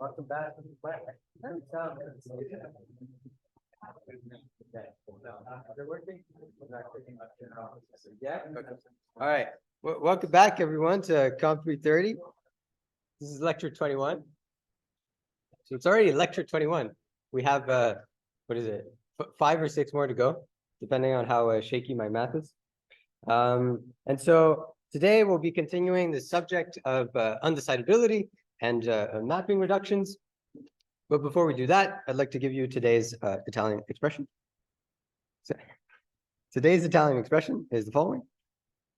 Welcome back. They're working? Yeah. All right. Welcome back, everyone, to Comp 330. This is lecture 21. So it's already lecture 21. We have, what is it? 5 or 6 more to go, depending on how shaky my math is. And so today we'll be continuing the subject of undecidability and mapping reductions. But before we do that, I'd like to give you today's Italian expression. So, today's Italian expression is the following.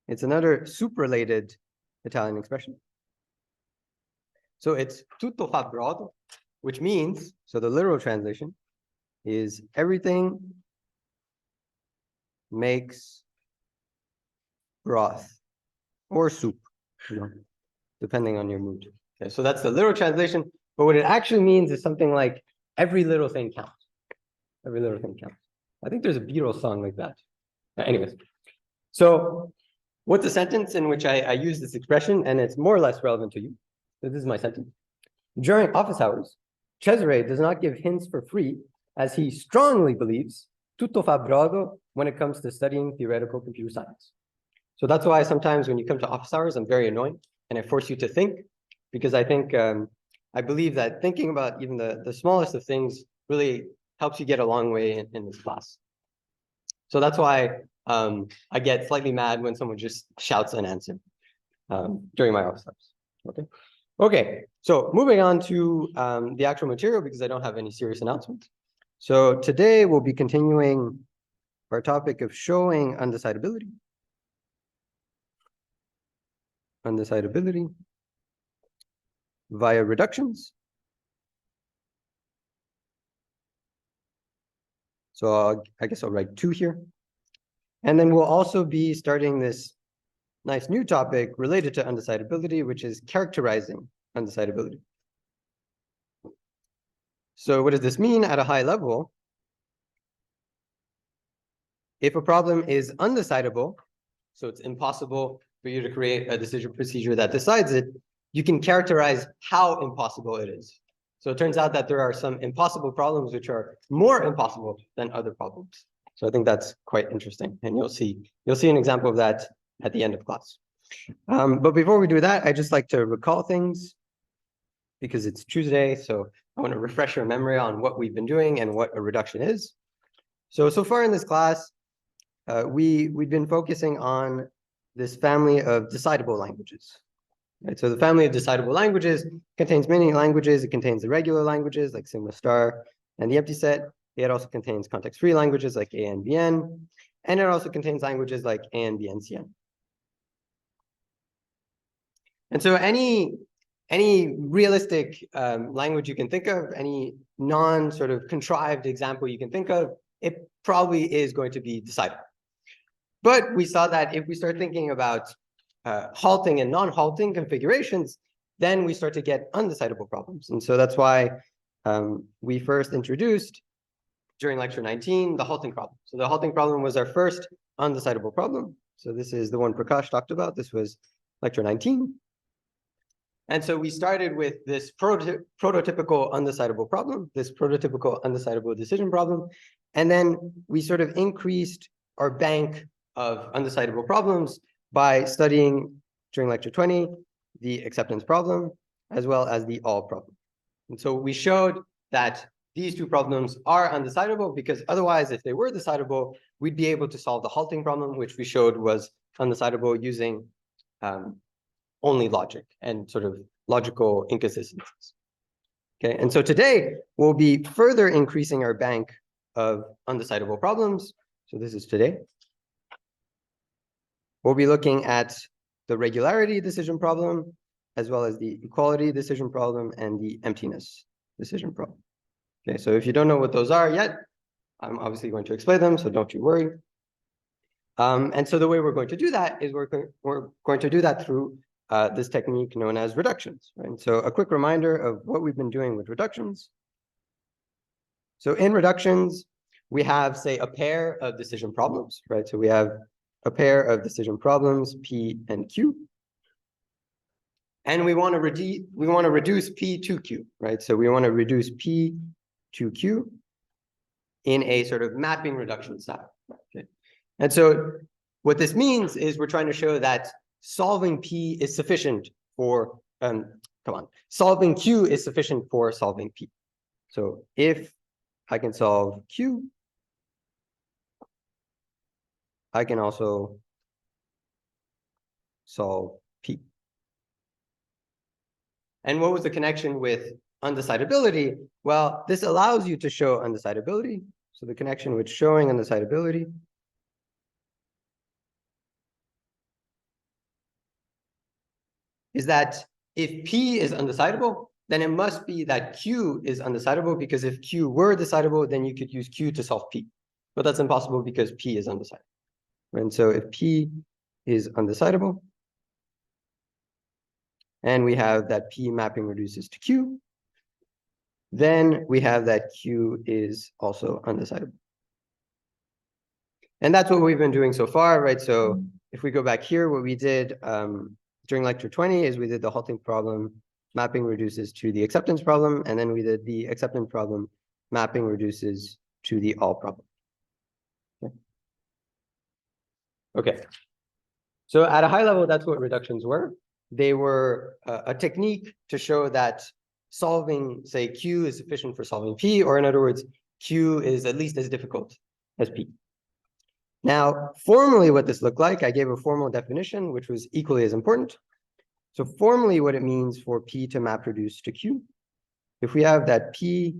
It's another soup-related Italian expression. So it's tutto fa brodo, which means, so the literal translation is everything makes broth or soup, depending on your mood. Okay, so that's the literal translation. But what it actually means is something like every little thing counts. Every little thing counts. I think there's a Beatles song like that. Anyways, so what's a sentence in which I use this expression, and it's more or less relevant to you. So this is my sentence. During office hours, Cesare does not give hints for free, as he strongly believes tutto fa brodo when it comes to studying theoretical computer science. So that's why sometimes when you come to office hours, I'm very annoying, and I force you to think, because I think I believe that thinking about even the smallest of things really helps you get a long way in this class. So that's why I get slightly mad when someone just shouts an answer during my office hours. Okay, so moving on to the actual material, because I don't have any serious announcements. So today we'll be continuing our topic of showing undecidability. Undecidability via reductions. So I guess I'll write 2 here. And then we'll also be starting this nice new topic related to undecidability, which is characterizing undecidability. So what does this mean at a high level? If a problem is undecidable, so it's impossible for you to create a decision procedure that decides it, you can characterize how impossible it is. So it turns out that there are some impossible problems which are more impossible than other problems. So I think that's quite interesting, and you'll see an example of that at the end of class. But before we do that, I just like to recall things because it's Tuesday, so I want to refresh your memory on what we've been doing and what a reduction is. So far in this class, we've been focusing on this family of decidable languages. Right? So the family of decidable languages contains many languages. It contains irregular languages like sigma star and the empty set. It also contains context-free languages like A and BN, and it also contains languages like A and BNCN. And so any realistic language you can think of, any non-sort of contrived example you can think of, it probably is going to be decidable. But we saw that if we start thinking about halting and non-halting configurations, then we start to get undecidable problems. And so that's why we first introduced, during lecture 19, the halting problem. So the halting problem was our first undecidable problem. So this is the one Prakash talked about. This was lecture 19. And so we started with this prototypical undecidable problem, this prototypical undecidable decision problem. And then we sort of increased our bank of undecidable problems by studying, during lecture 20, the acceptance problem, as well as the all problem. And so we showed that these 2 problems are undecidable, because otherwise, if they were decidable, we'd be able to solve the halting problem, which we showed was undecidable using only logic and sort of logical inconsistencies. Okay, and so today we'll be further increasing our bank of undecidable problems. So this is today. We'll be looking at the regularity decision problem, as well as the equality decision problem and the emptiness decision problem. Okay, so if you don't know what those are yet, I'm obviously going to explain them, so don't you worry. And so the way we're going to do that is we're going to do that through this technique known as reductions. Right? So a quick reminder of what we've been doing with reductions. So in reductions, we have, say, a pair of decision problems, right? So we have a pair of decision problems, P and Q. And we want to reduce P to Q, right? So we want to reduce P to Q in a sort of mapping reduction style. Okay. And so what this means is we're trying to show that solving P is sufficient for, solving Q is sufficient for solving P. So if I can solve Q, I can also solve P. And what was the connection with undecidability? Well, this allows you to show undecidability. So the connection with showing undecidability is that if P is undecidable, then it must be that Q is undecidable, because if Q were decidable, then you could use Q to solve P. But that's impossible because P is undecidable. And so if P is undecidable, and we have that P mapping reduces to Q, then we have that Q is also undecidable. And that's what we've been doing so far, right? So if we go back here, what we did during lecture 20 is we did the halting problem, mapping reduces to the acceptance problem, and then we did the acceptance problem, mapping reduces to the all problem. Okay. So at a high level, that's what reductions were. They were a technique to show that solving, say, Q is sufficient for solving P, or in other words, Q is at least as difficult as P. Now, formally what this looked like, I gave a formal definition, which was equally as important. So formally what it means for P to map reduce to Q, if we have that P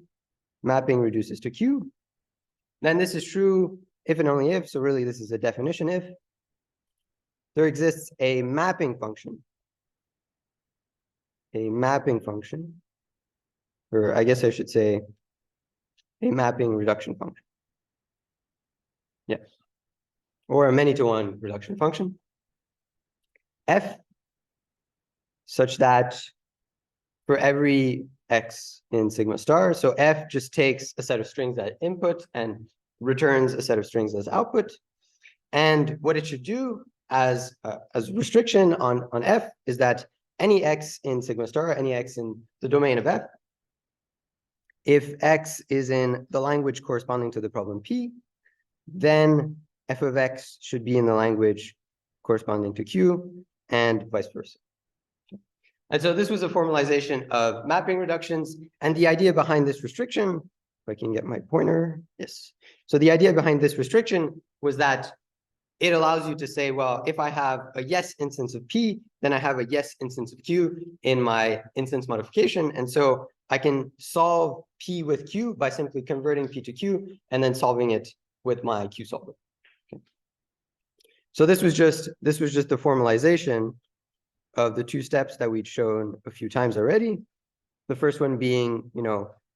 mapping reduces to Q, then this is true if and only if, so really this is a definition if, there exists a mapping function, or I guess I should say a mapping reduction function. Yes. Or a many-to-one reduction function, F, such that for every X in sigma star, so F just takes a set of strings as input and returns a set of strings as output. And what it should do as restriction on F is that any X in sigma star, any X in the domain of F, if X is in the language corresponding to the problem P, then F of X should be in the language corresponding to Q, and vice versa. And so this was a formalization of mapping reductions. And the idea behind this restriction, if I can get my pointer, yes. So the idea behind this restriction was that it allows you to say, well, if I have a yes instance of P, then I have a yes instance of Q in my instance modification. And so I can solve P with Q by simply converting P to Q and then solving it with my Q solver. Okay. So this was just the formalization of the two steps that we'd shown a few times already. The first one being,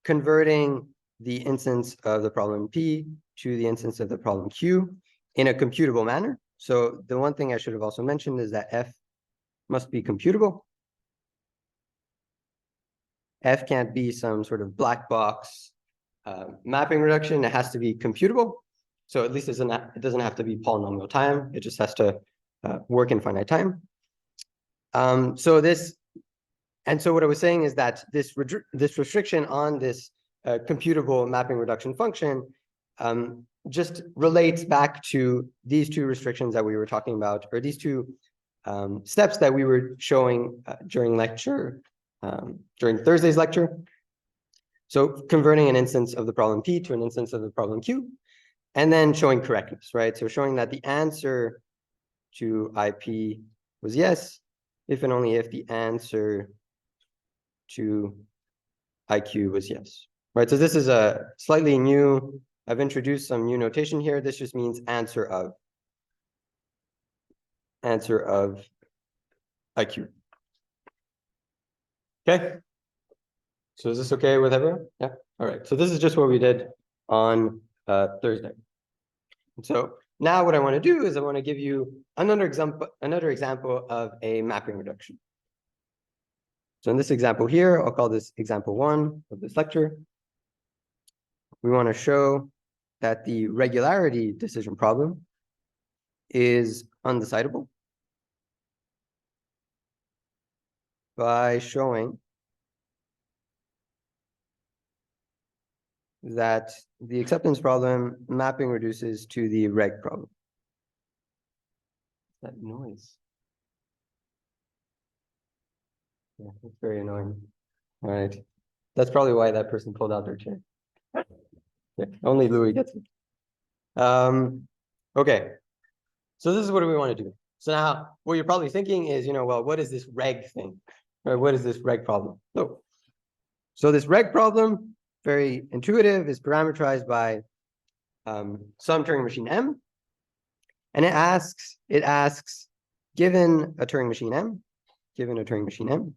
converting the instance of the problem P to the instance of the problem Q in a computable manner. So the one thing I should have also mentioned is that F must be computable. F can't be some sort of black box mapping reduction. It has to be computable. So at least it doesn't have to be polynomial time. It just has to work in finite time. So what I was saying is that this restriction on this computable mapping reduction function just relates back to these two restrictions that we were talking about, or these two steps that we were showing during Thursday's lecture. So converting an instance of the problem P to an instance of the problem Q, and then showing correctness, right? So showing that the answer to IP was yes, if and only if the answer to IQ was yes, right? So this is a slightly new, I've introduced some new notation here. This just means answer of IQ. Okay. So is this okay with everyone? Yeah. All right. So this is just what we did on Thursday. And so now what I want to do is I want to give you another example of a mapping reduction. So in this example here, I'll call this example 1 of this lecture. We want to show that the regularity decision problem is undecidable. by showing that the acceptance problem mapping reduces to the reg problem. That noise. Yeah, it's very annoying. All right. That's probably why that person pulled out their chair. Yeah, only Louis gets it. Okay. So this is what we want to do. So now what you're probably thinking is, well, what is this reg thing? Right? What is this reg problem? So this reg problem, very intuitive, is parameterized by some Turing machine M. And it asks, given a Turing machine M,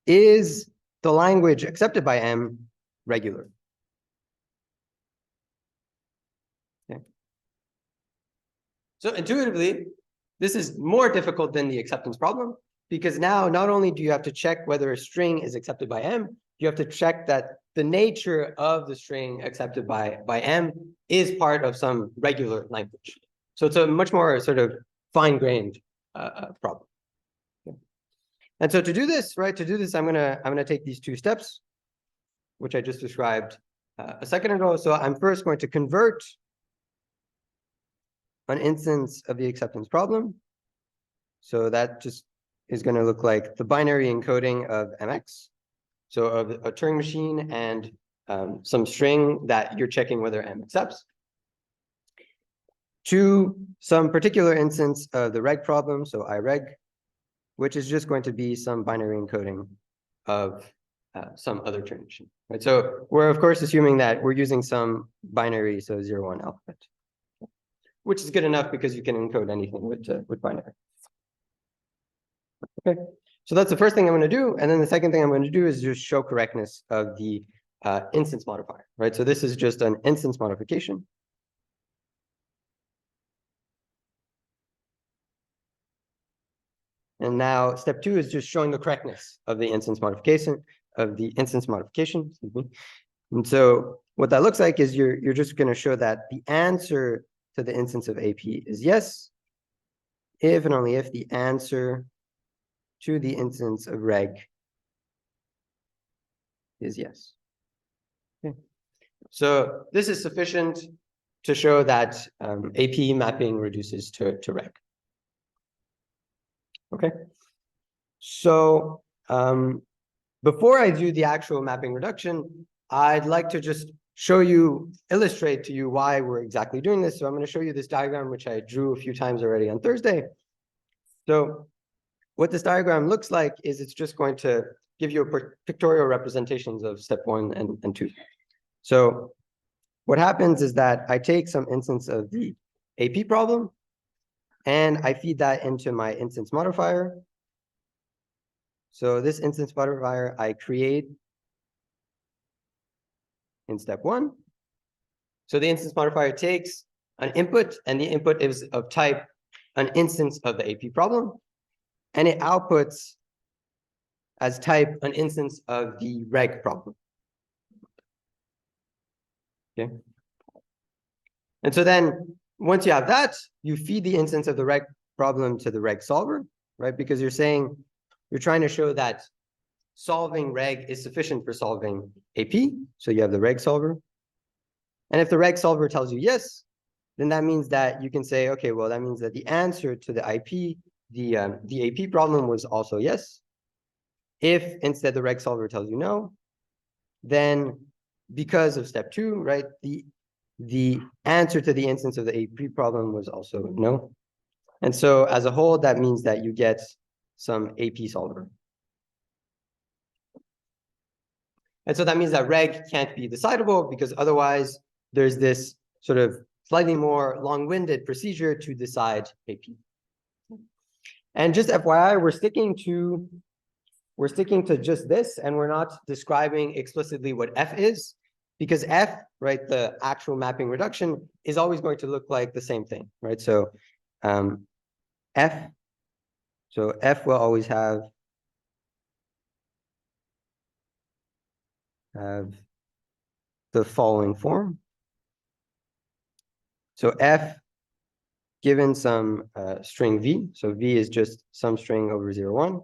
is the language accepted by M regular? Okay. So intuitively, this is more difficult than the acceptance problem, because now not only do you have to check whether a string is accepted by M, you have to check that the nature of the string accepted by M is part of some regular language. So it's a much more sort of fine-grained problem. Okay. And so to do this, I'm gonna take these two steps, which I just described a second ago. So I'm first going to convert an instance of the acceptance problem. So that just is going to look like the binary encoding of MX. So of a Turing machine and some string that you're checking whether M accepts, to some particular instance of the reg problem, so ireg, which is just going to be some binary encoding of some other Turing machine. Right? So we're of course assuming that we're using some binary, so 0, 1 alphabet, which is good enough because you can encode anything with binary. Okay, so that's the first thing I'm going to do, and then the second thing I'm going to do is just show correctness of the instance modifier, right? So this is just an instance modification. And now step 2 is just showing the correctness of the instance modification, excuse me. And so what that looks like is you're just going to show that the answer to the instance of AP is yes, if and only if the answer to the instance of reg is yes. Okay. So this is sufficient to show that AP mapping reduces to reg. Okay. So before I do the actual mapping reduction, I'd like to just illustrate to you why we're exactly doing this. So I'm going to show you this diagram, which I drew a few times already on Thursday. So what this diagram looks like is it's just going to give you pictorial representations of step 1 and 2. So what happens is that I take some instance of the AP problem, and I feed that into my instance modifier. So this instance modifier I create in step 1. So the instance modifier takes an input, and the input is of type an instance of the AP problem, and it outputs as type an instance of the reg problem. Okay. And so then once you have that, you feed the instance of the reg problem to the reg solver, right? Because you're trying to show that solving reg is sufficient for solving AP. So you have the reg solver. And if the reg solver tells you yes, then that means that you can say, okay, well, that means that the answer to the AP problem was also yes. If instead the reg solver tells you no, then because of step 2, right, the answer to the instance of the AP problem was also no. And so as a whole, that means that you get some AP solver. And so that means that reg can't be decidable, because otherwise there's this sort of slightly more long-winded procedure to decide AP. And just FYI, we're sticking to just this, and we're not describing explicitly what F is, because F, right, the actual mapping reduction, is always going to look like the same thing, right? So F will always have the following form. So F given some string V, so V is just some string over 0, 1.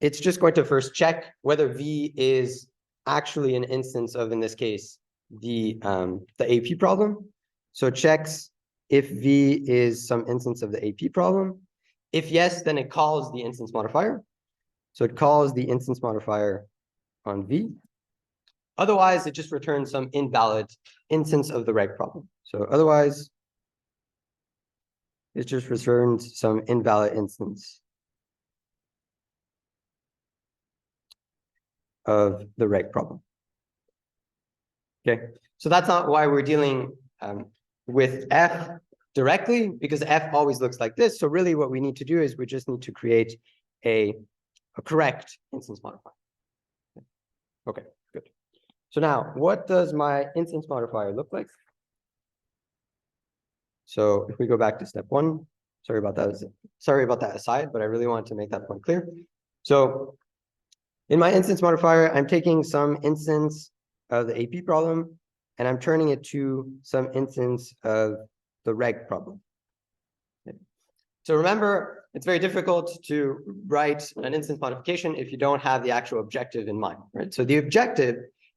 it's just going to first check whether V is actually an instance of, in this case, the AP problem. So it checks if V is some instance of the AP problem. If yes, then it calls the instance modifier. So it calls the instance modifier on V. Otherwise, it just returns some invalid instance of the reg problem. So otherwise, it just returns some invalid instance of the reg problem. Okay, so that's not why we're dealing with F directly, because F always looks like this. So really what we need to do is we just need to create a correct instance modifier. Okay, good. So now, what does my instance modifier look like? So if we go back to step one, sorry about that aside, but I really want to make that point clear. So in my instance modifier, I'm taking some instance of the AP problem, and I'm turning it to some instance of the reg problem. Okay. So remember, it's very difficult to write an instance modification if you don't have the actual objective in mind, right? So the objective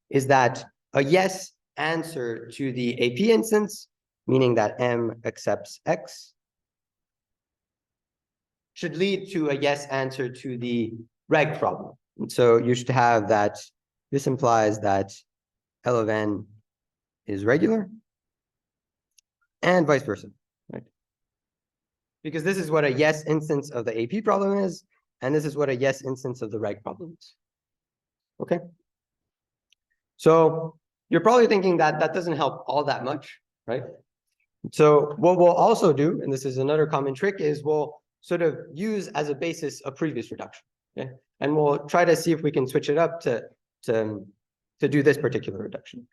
is that a yes answer to the AP instance, meaning that M accepts X, should lead to a yes answer to the reg problem. And so you should have that. This implies that L of N is regular and vice versa, right? Because this is what a yes instance of the AP problem is, and this is what a yes instance of the reg problem is. Okay. So you're probably thinking that that doesn't help all that much, right? So what we'll also do, and this is another common trick, is we'll sort of use as a basis a previous reduction. Okay. And we'll try to see if we can switch it up to do this particular reduction.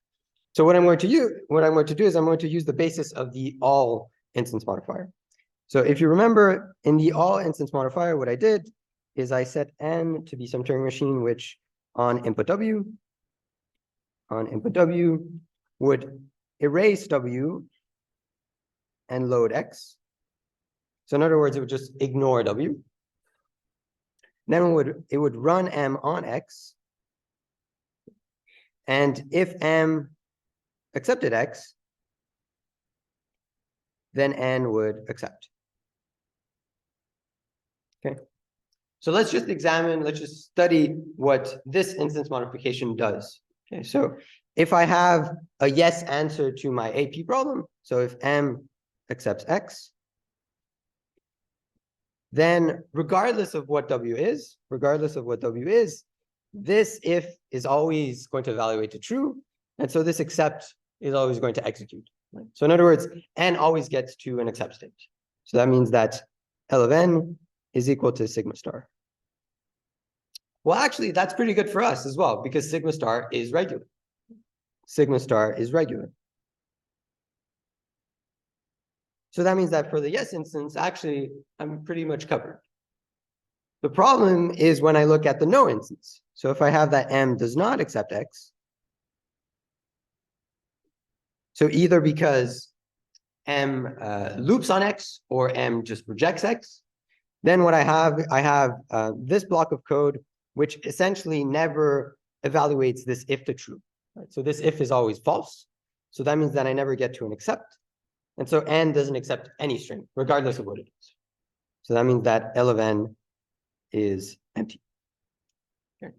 So what I'm going to do is I'm going to use the basis of the all instance modifier. So if you remember in the all instance modifier, what I did is I set N to be some Turing machine, which on input W would erase W and load X. So in other words, it would just ignore W. Then it would run M on X. And if M accepted X, then N would accept. Okay. So let's just study what this instance modification does. Okay, so if I have a yes answer to my AP problem, so if M accepts X, then regardless of what W is, this if is always going to evaluate to true, and so this accept is always going to execute. Right? So in other words, N always gets to an accept state. So that means that L of N is equal to sigma star. Well, actually, that's pretty good for us as well, because sigma star is regular. Sigma star is regular. So that means that for the yes instance, actually, I'm pretty much covered. The problem is when I look at the no instance. So if I have that M does not accept X, so either because M loops on X or M just rejects X, then what I have this block of code, which essentially never evaluates this if to true. Right? So this if is always false. So that means that I never get to an accept. And so N doesn't accept any string, regardless of what it is. So that means that L of N is empty. Okay.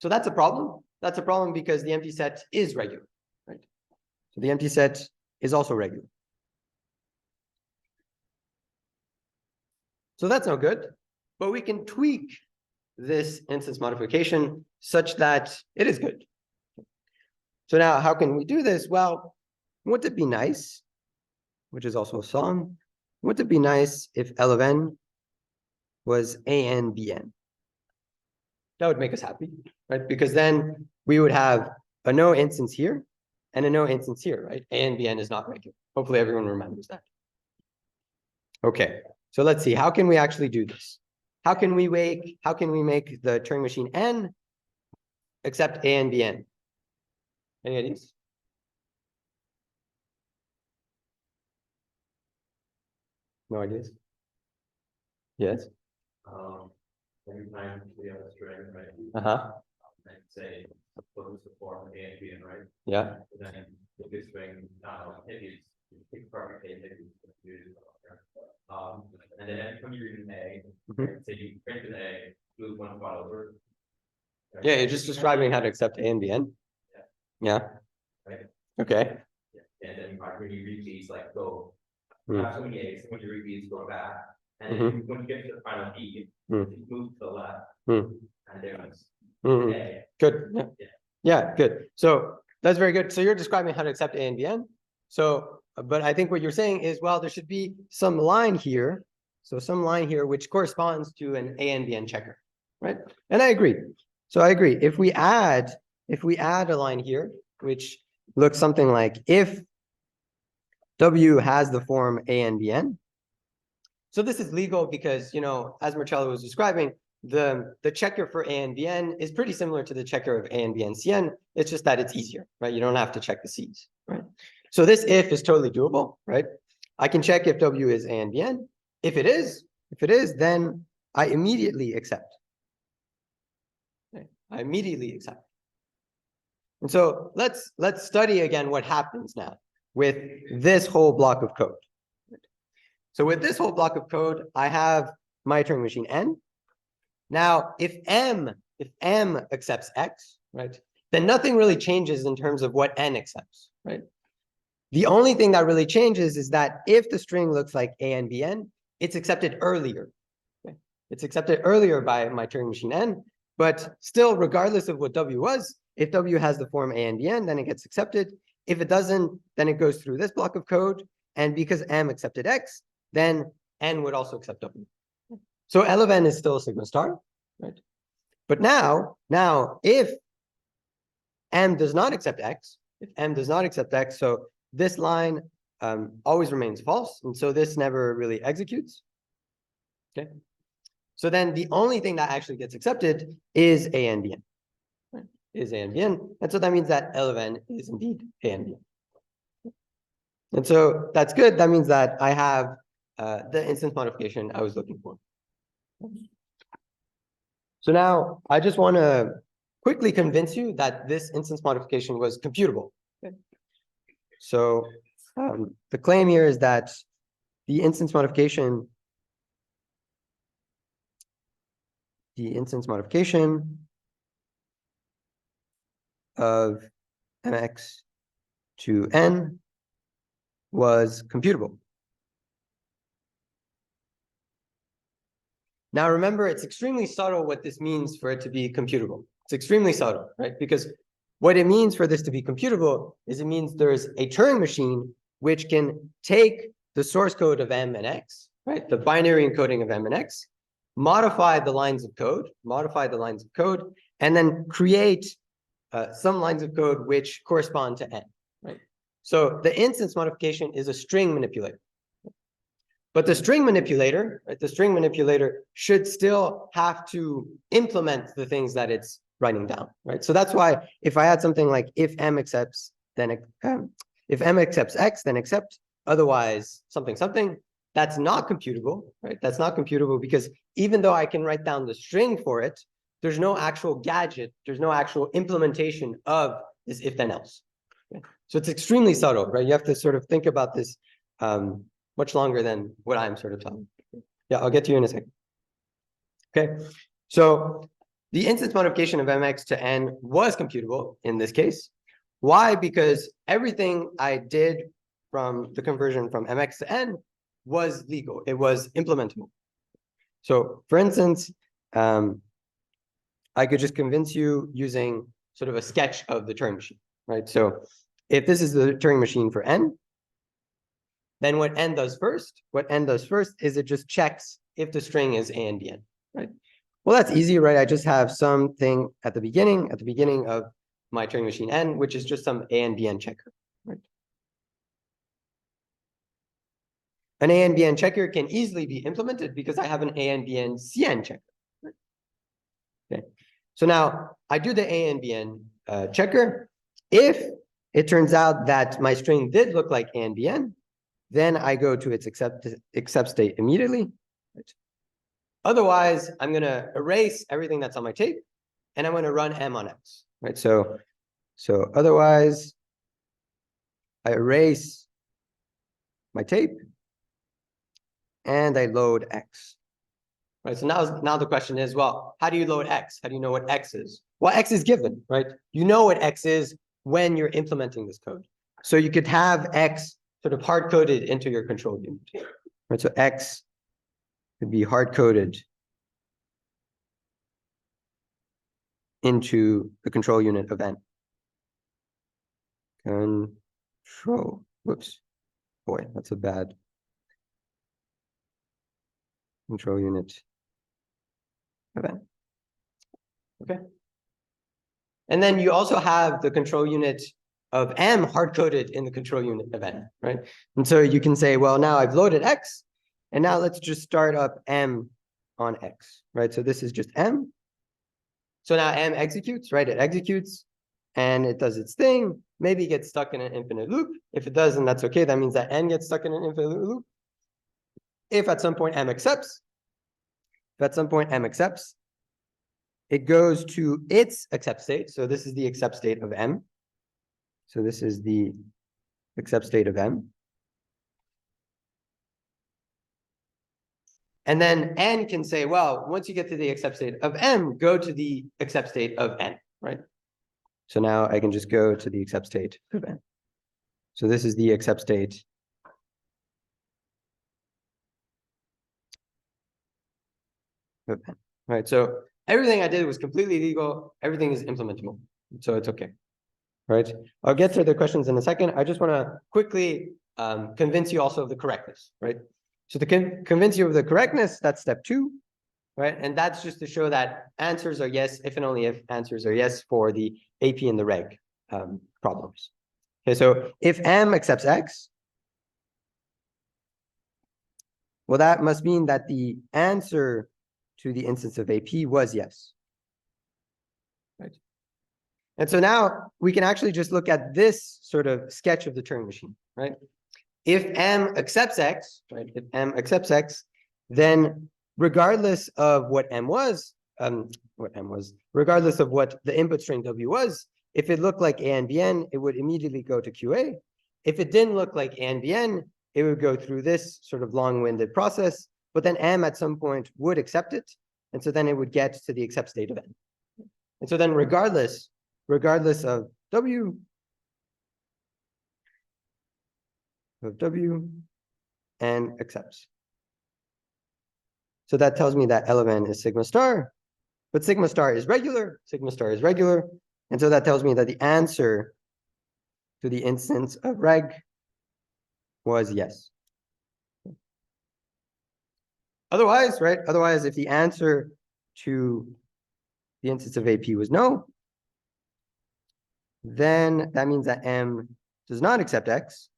So that's a problem. That's a problem because the empty set is regular, right? So the empty set is also regular. So that's no good, but we can tweak this instance modification such that it is good. So now how can we do this? Well, wouldn't it be nice, which is also a song, wouldn't it be nice if L of N was AN BN? That would make us happy, right? Because then we would have a no instance here and a no instance here, right? AN BN is not regular. Hopefully everyone remembers that. Okay, so let's see, how can we actually do this? How can we make the Turing machine N accept AN BN? Any ideas? No ideas? Yes. every time we have a string, right? Uh-huh. And say, what was the form of A and B, right? Yeah. And then with this string, if you pick apart A, if you and then every time you read an A, right, say you print an A, move one file over. Right? Yeah, you're just describing how to accept A and Bn. Yeah. Right. Okay. And then when you read these, like go, Hmm. have so many A's, when you read these, go back. And Mhm. then when you get to the final E, Hmm. you move to the left, Hmm. and there's Mhm. A. Good. Yeah. Yeah, good. So that's very good. So you're describing how to accept A and Bn. So, but I think what you're saying is, well, there should be some line here. So some line here which corresponds to an A and Bn checker, right? And I agree. So I agree. If we add a line here, which looks something like if W has the form A and Bn. So this is legal because, you know, as Marcello was describing, the checker for A and Bn is pretty similar to the checker of A and Bn Cn. It's just that it's easier, right? You don't have to check the C's, right? So this if is totally doable, right? I can check if W is A and Bn. If it is, then I immediately accept. Okay. I immediately accept. And so let's study again what happens now with this whole block of code. So with this whole block of code, I have my Turing machine N. Now, if M accepts X, right, then nothing really changes in terms of what N accepts, right? The only thing that really changes is that if the string looks like A and Bn, it's accepted earlier. Okay? It's accepted earlier by my Turing machine N, but still, regardless of what W was, if W has the form A and Bn, then it gets accepted. If it doesn't, then it goes through this block of code. And because M accepted X, then N would also accept W. So L of N is still sigma star, right? But now if M does not accept X, so this line always remains false, and so this never really executes. Okay. So then the only thing that actually gets accepted is A and Bn, right? Is A and Bn, and so that means that L of N is indeed A and Bn. And so that's good. That means that I have the instance modification I was looking for. So now I just want to quickly convince you that this instance modification was computable. Okay. So the claim here is that the instance modification of mx to n was computable. Now remember, it's extremely subtle what this means for it to be computable. It's extremely subtle, right? Because what it means for this to be computable is it means there's a Turing machine which can take the source code of M and X, right? The binary encoding of M and X, modify the lines of code, and then create some lines of code which correspond to N, right? So the instance modification is a string manipulator. But the string manipulator, right, the string manipulator should still have to implement the things that it's writing down, right? So that's why if I had something like if M accepts, then if M accepts X, then accept, otherwise something, that's not computable, right? That's not computable because even though I can write down the string for it, there's no actual gadget, there's no actual implementation of this if then else. Okay? So it's extremely subtle, right? You have to sort of think about this much longer than what I'm sort of telling. Yeah, I'll get to you in a second. Okay, so the instance modification of mx to n was computable in this case. Why? Because everything I did from the conversion from mx to n was legal. It was implementable. So for instance, I could just convince you using sort of a sketch of the Turing machine, right? So if this is the Turing machine for n, then what n does first is it just checks if the string is A and Bn, right? Well, that's easy, right? I just have something at the beginning of my Turing machine n, which is just some A and Bn checker, right? An A and Bn checker can easily be implemented because I have an A and Bn Cn checker. Right? Okay, so now I do the A and Bn checker. If it turns out that my string did look like A and Bn, then I go to its accept state immediately. Right? Otherwise, I'm going to erase everything that's on my tape, and I'm going to run M on X, right? So otherwise, I erase my tape, and I load X. Right. So now the question is, well, how do you load X? How do you know what X is? Well, X is given, right? You know what X is when you're implementing this code. So you could have X sort of hard coded into your control unit. Right. So X could be hard coded into the control unit of N. Control. Whoops. Boy, that's a bad control unit of N. Okay. And then you also have the control unit of M hard-coded in the control unit of N, right? And so you can say, well, now I've loaded X, and now let's just start up M on X, right? So this is just M. So now M executes, right? It executes, and it does its thing. Maybe it gets stuck in an infinite loop. If it does, then that's okay. That means that N gets stuck in an infinite loop. If at some point M accepts, it goes to its accept state. So this is the accept state of M. So this is the accept state of M. And then N can say, well, once you get to the accept state of M, go to the accept state of N, right? So now I can just go to the accept state of N. So this is the accept state of N, right? So everything I did was completely legal. Everything is implementable. So it's okay, right? I'll get to the questions in a second. I just want to quickly convince you also of the correctness, right? So to convince you of the correctness, that's step 2, right? And that's just to show that answers are yes, if and only if answers are yes for the AP and the reg problems. Okay, so if M accepts X, well, that must mean that the answer to the instance of AP was yes, right? And so now we can actually just look at this sort of sketch of the Turing machine, right? If M accepts X, right? If M accepts X, then regardless of what M was, regardless of what the input string W was, if it looked like A and Bn, it would immediately go to QA. If it didn't look like A and Bn, it would go through this sort of long-winded process, but then M at some point would accept it. And so then it would get to the accept state of N. And so then regardless of W, N accepts. So that tells me that L of N is sigma star, but sigma star is regular, and so that tells me that the answer to the instance of reg was yes. Otherwise, right? Otherwise, if the answer to the instance of AP was no, then that means that M does not accept X,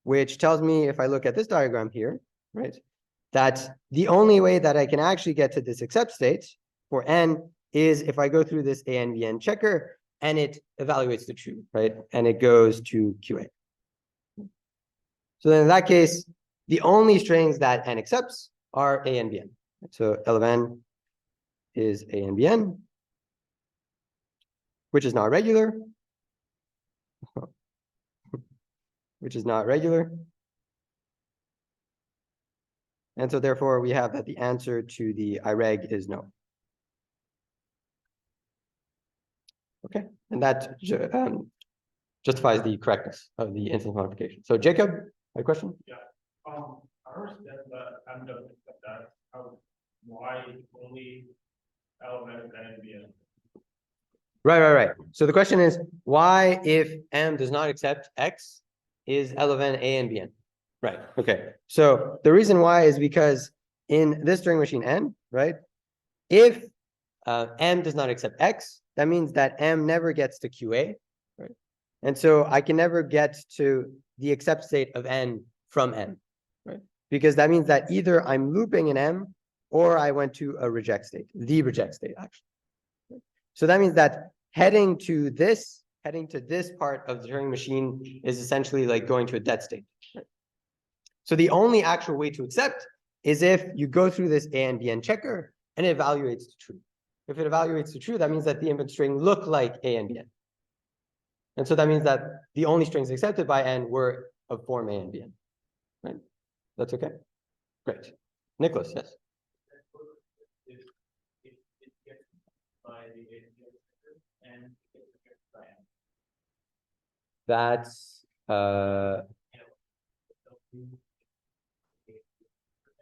which tells me, if I look at this diagram here, right, that the only way that I can actually get to this accept state for N is if I go through this A and Bn checker and it evaluates the true, right? And it goes to QA. So then in that case, the only strings that N accepts are A and Bn. So L of N is A and Bn, which is not regular. And so therefore we have that the answer to the IREG is no. Okay, and that justifies the correctness of the instance modification. So Jacob, my question? Yeah. I understand that M doesn't accept that. Why only L and Bn? Right. So the question is, why, if M does not accept X, is L of N A and Bn? Right. Okay. So the reason why is because in this Turing machine N, right, if M does not accept X, that means that M never gets to QA, right? And so I can never get to the accept state of N from M, right? Because that means that either I'm looping in M or I went to a reject state, the reject state, actually. So that means that heading to this part of the Turing machine is essentially like going to a dead state. Right? So the only actual way to accept is if you go through this A and BN checker and it evaluates to true. If it evaluates to true, that means that the input string look like A and BN. And so that means that the only strings accepted by N were of form A and BN. Right? That's okay? Great. Nicholas, yes. That's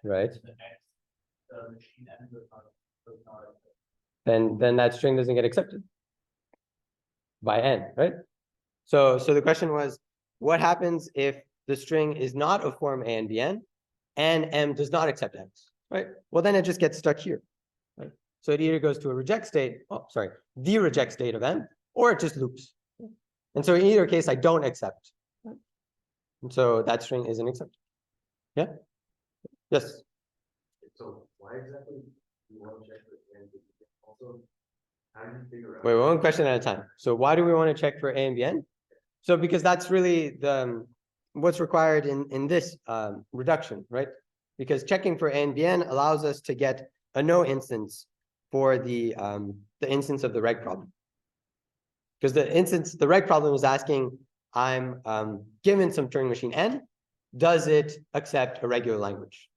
right. Then that string doesn't get accepted by N, right? So the question was, what happens if the string is not of form A and Bn and M does not accept X, right? Well, then it just gets stuck here, right? So it either goes to a reject state, the reject state of M, or it just loops. And so in either case, I don't accept. Right? And so that string isn't accepted. Yeah? Yes? So why exactly do you want to check for A and B? Also, how do you figure out? Wait, one question at a time. So why do we want to check for A and Bn? So because that's really the what's required in this reduction, right? Because checking for A and Bn allows us to get a no instance for the instance of the reg problem. Because the reg problem is asking, I'm given some Turing machine N, does it accept a regular language?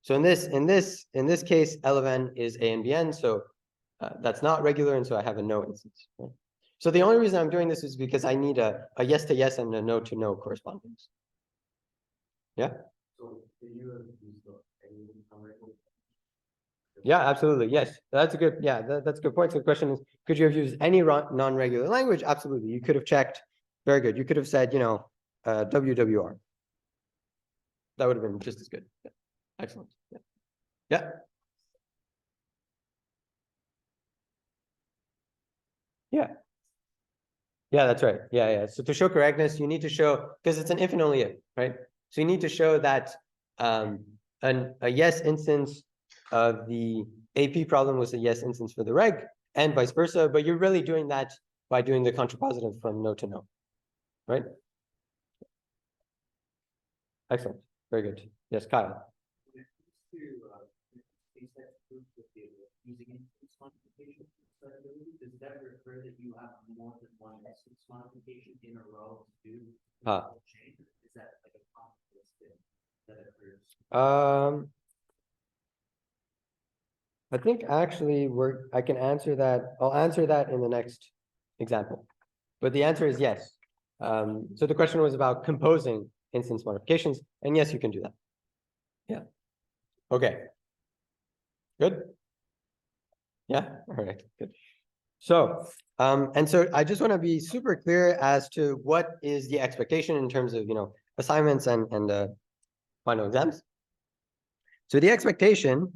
So in this case, L of N is A and Bn, so that's not regular, and so I have a no instance. Right? So the only reason I'm doing this is because I need a yes to yes and a no to no correspondence. Yeah? So do you use the any Yeah, absolutely. Yes, that's a good. Yeah, that's a good point. So the question is, could you have used any non-regular language? Absolutely. You could have checked. Very good. You could have said, WWR. That would have been just as good. Yeah. Excellent. Yeah. Yeah. Yeah. Yeah, that's right. Yeah, yeah. So to show correctness, you need to show, because it's an if and only if, right? So you need to show that a yes instance of the AP problem was a yes instance for the reg, and vice versa. But you're really doing that by doing the contrapositive from no to no, right? Excellent. Very good. Yes, Kyle. Using instance modification, does that refer that you have more than one instance modification in a row to do change? Is that like a conflict that occurs? I think actually I can answer that. I'll answer that in the next example. But the answer is yes. So the question was about composing instance modifications, and yes, you can do that. Yeah. Okay. Good. Yeah. All right. Good. So, and so I just want to be super clear as to what is the expectation in terms of, assignments and final exams. So the expectation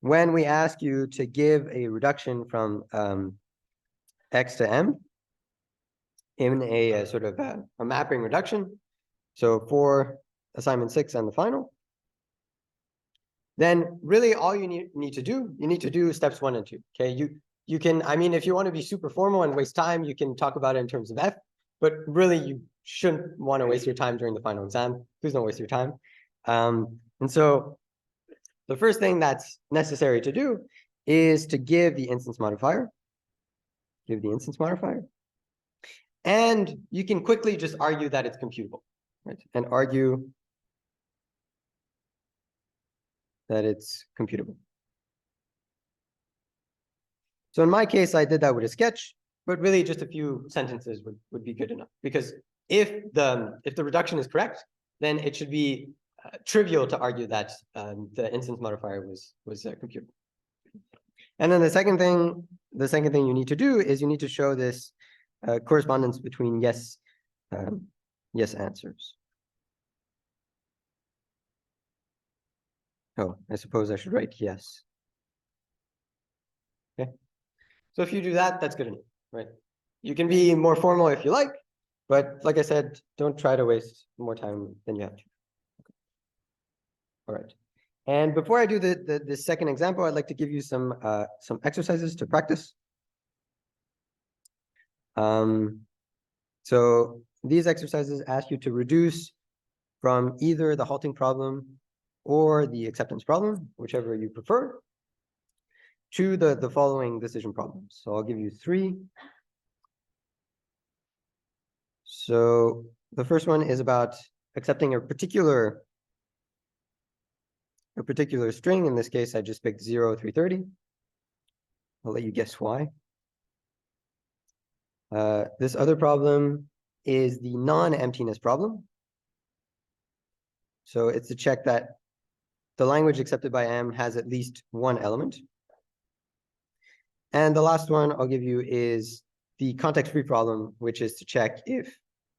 when we ask you to give a reduction from X to M in a sort of a mapping reduction, so for assignment 6 and the final, then really all you need to do steps 1 and 2. Okay, you can, I mean, if you want to be super formal and waste time, you can talk about it in terms of F, but really you shouldn't want to waste your time during the final exam. Please don't waste your time. And so the first thing that's necessary to do is to give the instance modifier. Give the instance modifier. And you can quickly just argue that it's computable, right? And argue that it's computable. So in my case, I did that with a sketch, but really just a few sentences would be good enough. Because if the reduction is correct, then it should be trivial to argue that the instance modifier was computable. And then the second thing you need to do is you need to show this correspondence between yes answers. Oh, I suppose I should write yes. Okay. So if you do that, that's good enough, right? You can be more formal if you like, but like I said, don't try to waste more time than you have to. Okay. All right. And before I do the second example, I'd like to give you some exercises to practice. So these exercises ask you to reduce from either the halting problem or the acceptance problem, whichever you prefer, to the following decision problems. So I'll give you 3. So the first one is about accepting a particular string. In this case, I just picked 0, 330. I'll let you guess why. This other problem is the non-emptiness problem. So it's to check that the language accepted by M has at least one element. And the last one I'll give you is the context-free problem, which is to check if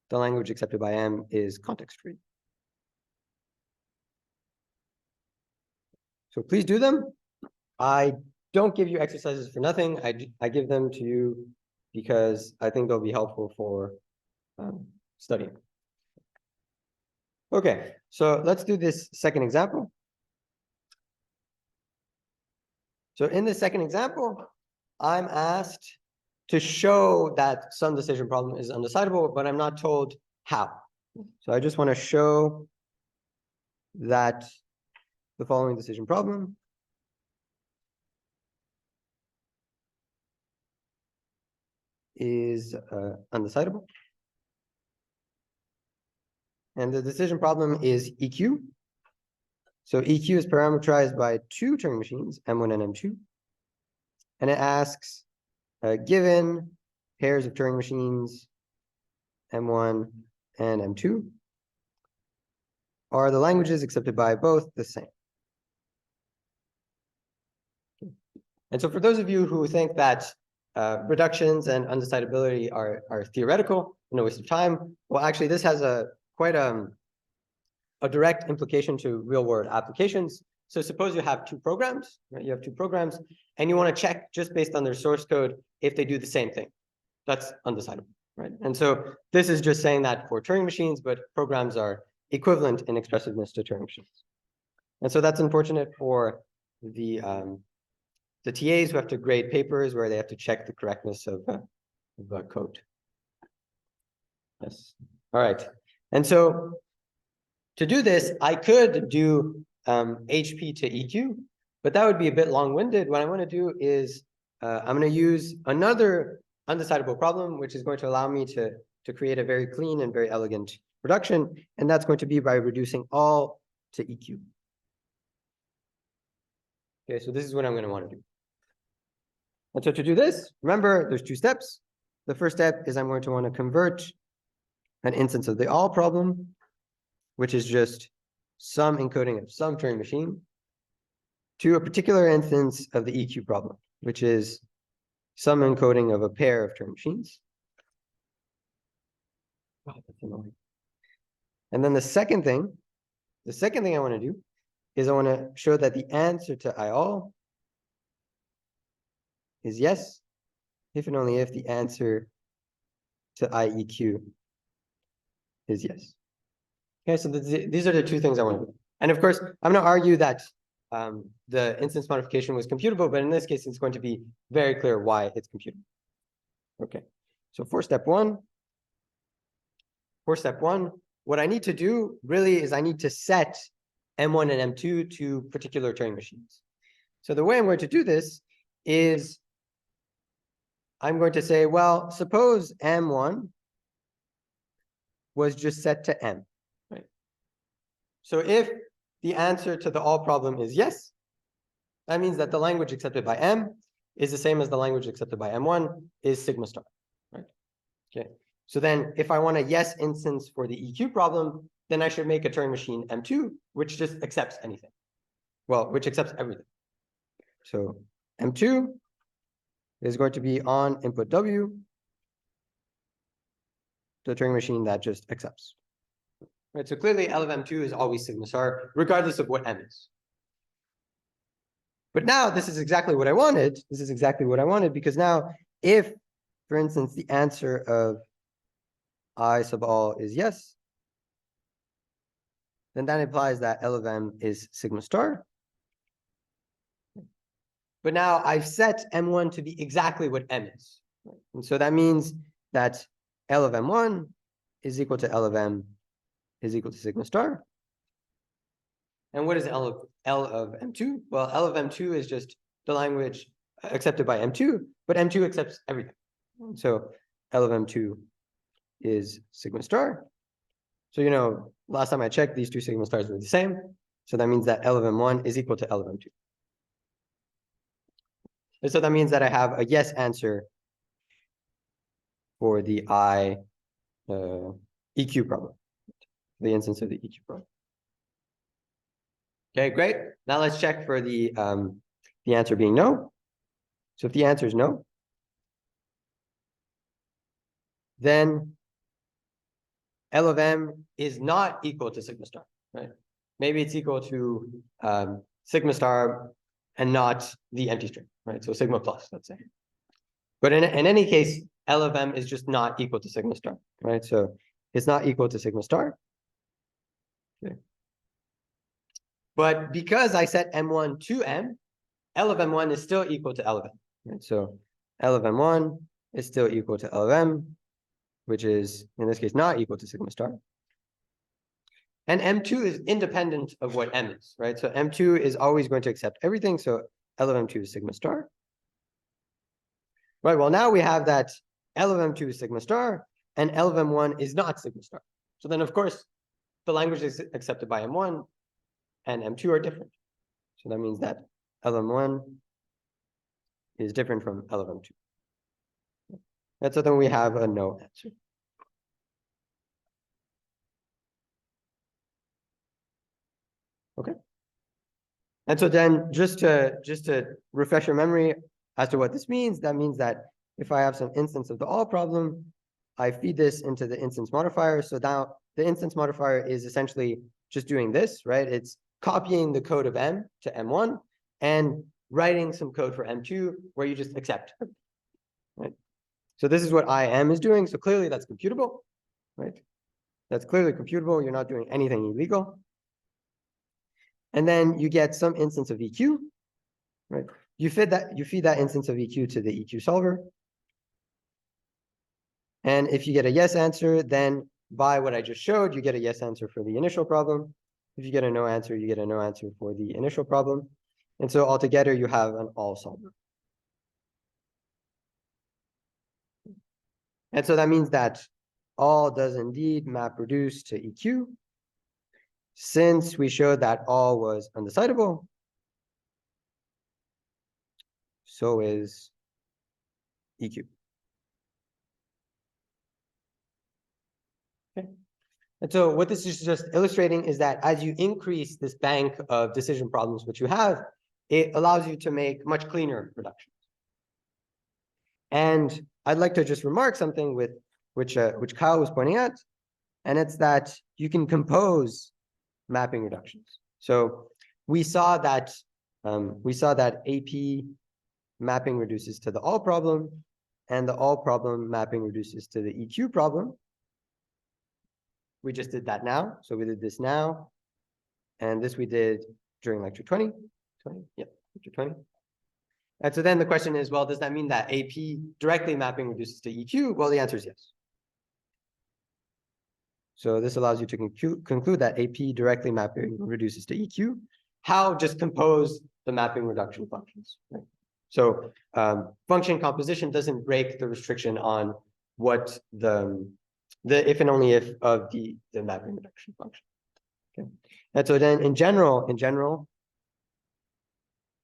the language accepted by M is context-free. So please do them. I don't give you exercises for nothing. I give them to you because I think they'll be helpful for studying. Okay, so let's do this second example. So in this second example, I'm asked to show that some decision problem is undecidable, but I'm not told how. So I just want to show that the following decision problem is undecidable. And the decision problem is EQ. So EQ is parameterized by 2 Turing machines, M1 and M2. And it asks, given pairs of Turing machines, M1 and M2, are the languages accepted by both the same? And so for those of you who think that reductions and undecidability are theoretical, no waste of time, well, actually, this has quite a direct implication to real-world applications. So suppose you have 2 programs, right? You have 2 programs, and you want to check just based on their source code if they do the same thing. That's undecidable, right? And so this is just saying that for Turing machines, but programs are equivalent in expressiveness to Turing machines. And so that's unfortunate for the TAs who have to grade papers where they have to check the correctness of code. Yes. All right. And so to do this, I could do HP to EQ, but that would be a bit long-winded. What I want to do is I'm going to use another undecidable problem, which is going to allow me to create a very clean and very elegant reduction, and that's going to be by reducing all to EQ. Okay, so this is what I'm going to want to do. And so to do this, remember, there's 2 steps. The first step is I'm going to want to convert an instance of the all problem, which is just some encoding of some Turing machine, to a particular instance of the EQ problem, which is some encoding of a pair of Turing machines. Wow, that's annoying. And then the second thing I want to do is I want to show that the answer to I all is yes, if and only if the answer to IEQ is yes. Okay, so these are the 2 things I want to do. And of course, I'm going to argue that the instance modification was computable, but in this case, it's going to be very clear why it's computable. Okay, so for step one, what I need to do really is I need to set M1 and M2 to particular Turing machines. So the way I'm going to do this is I'm going to say, well, suppose M1 was just set to M, right? So if the answer to the all problem is yes, that means that the language accepted by M is the same as the language accepted by M1 is sigma star, right? Okay. So then if I want a yes instance for the EQ problem, then I should make a Turing machine M2, which just accepts anything. Well, which accepts everything. So M2 is going to be on input W, the Turing machine that just accepts. Right, so clearly L of M2 is always sigma star, regardless of what M is. But now this is exactly what I wanted. This is exactly what I wanted, because now if, for instance, the answer of I sub all is yes, then that implies that L of M is sigma star. But now I've set M1 to be exactly what M is. And so that means that L of M1 is equal to L of M is equal to sigma star. And what is L of M2? Well, L of M2 is just the language accepted by M2, but M2 accepts everything. So L of M2 is sigma star. So, you know, last time I checked, these two sigma stars were the same. So that means that L of M1 is equal to L of M2. And so that means that I have a yes answer for the I EQ problem, the instance of the EQ problem. Okay, great. Now let's check for the answer being no. So if the answer is no, then L of M is not equal to sigma star, right? Maybe it's equal to sigma star and not the empty string, right? So sigma plus, let's say. But in any case, L of M is just not equal to sigma star, right? So it's not equal to sigma star. Okay. But because I set M1 to M, L of M1 is still equal to L of M, right? So L of M1 is still equal to L of M, which is, in this case, not equal to sigma star. And M2 is independent of what M is, right? So M2 is always going to accept everything. So L of M2 is sigma star. Right, well, now we have that L of M2 is sigma star and L of M1 is not sigma star. So then, of course, the languages accepted by M1 and M2 are different. So that means that L of M1 is different from L of M2. And so then we have a no answer. Okay. And so then just to refresh your memory as to what this means, that means that if I have some instance of the all problem, I feed this into the instance modifier. So now the instance modifier is essentially just doing this, right? It's copying the code of M to M1 and writing some code for M2 where you just accept, right? So this is what IM is doing. So clearly that's computable, right? That's clearly computable. You're not doing anything illegal. And then you get some instance of EQ, right? You feed that instance of EQ to the EQ solver. And if you get a yes answer, then by what I just showed, you get a yes answer for the initial problem. If you get a no answer, you get a no answer for the initial problem. And so altogether, you have an all solver. And so that means that all does indeed map reduce to EQ. Since we showed that all was undecidable, so is EQ. Okay. And so what this is just illustrating is that as you increase this bank of decision problems which you have, it allows you to make much cleaner reductions. And I'd like to just remark something with which Kyle was pointing out, and it's that you can compose mapping reductions. So we saw that AP mapping reduces to the all problem, and the all problem mapping reduces to the EQ problem. We just did that now. So we did this now. And this we did during lecture 20. Yep, lecture 20. And so then the question is, well, does that mean that AP directly mapping reduces to EQ? Well, the answer is yes. So this allows you to conclude that AP directly mapping reduces to EQ. How? Just compose the mapping reduction functions. Right? So function composition doesn't break the restriction on what the if and only if of the mapping reduction function. Okay. And so then in general,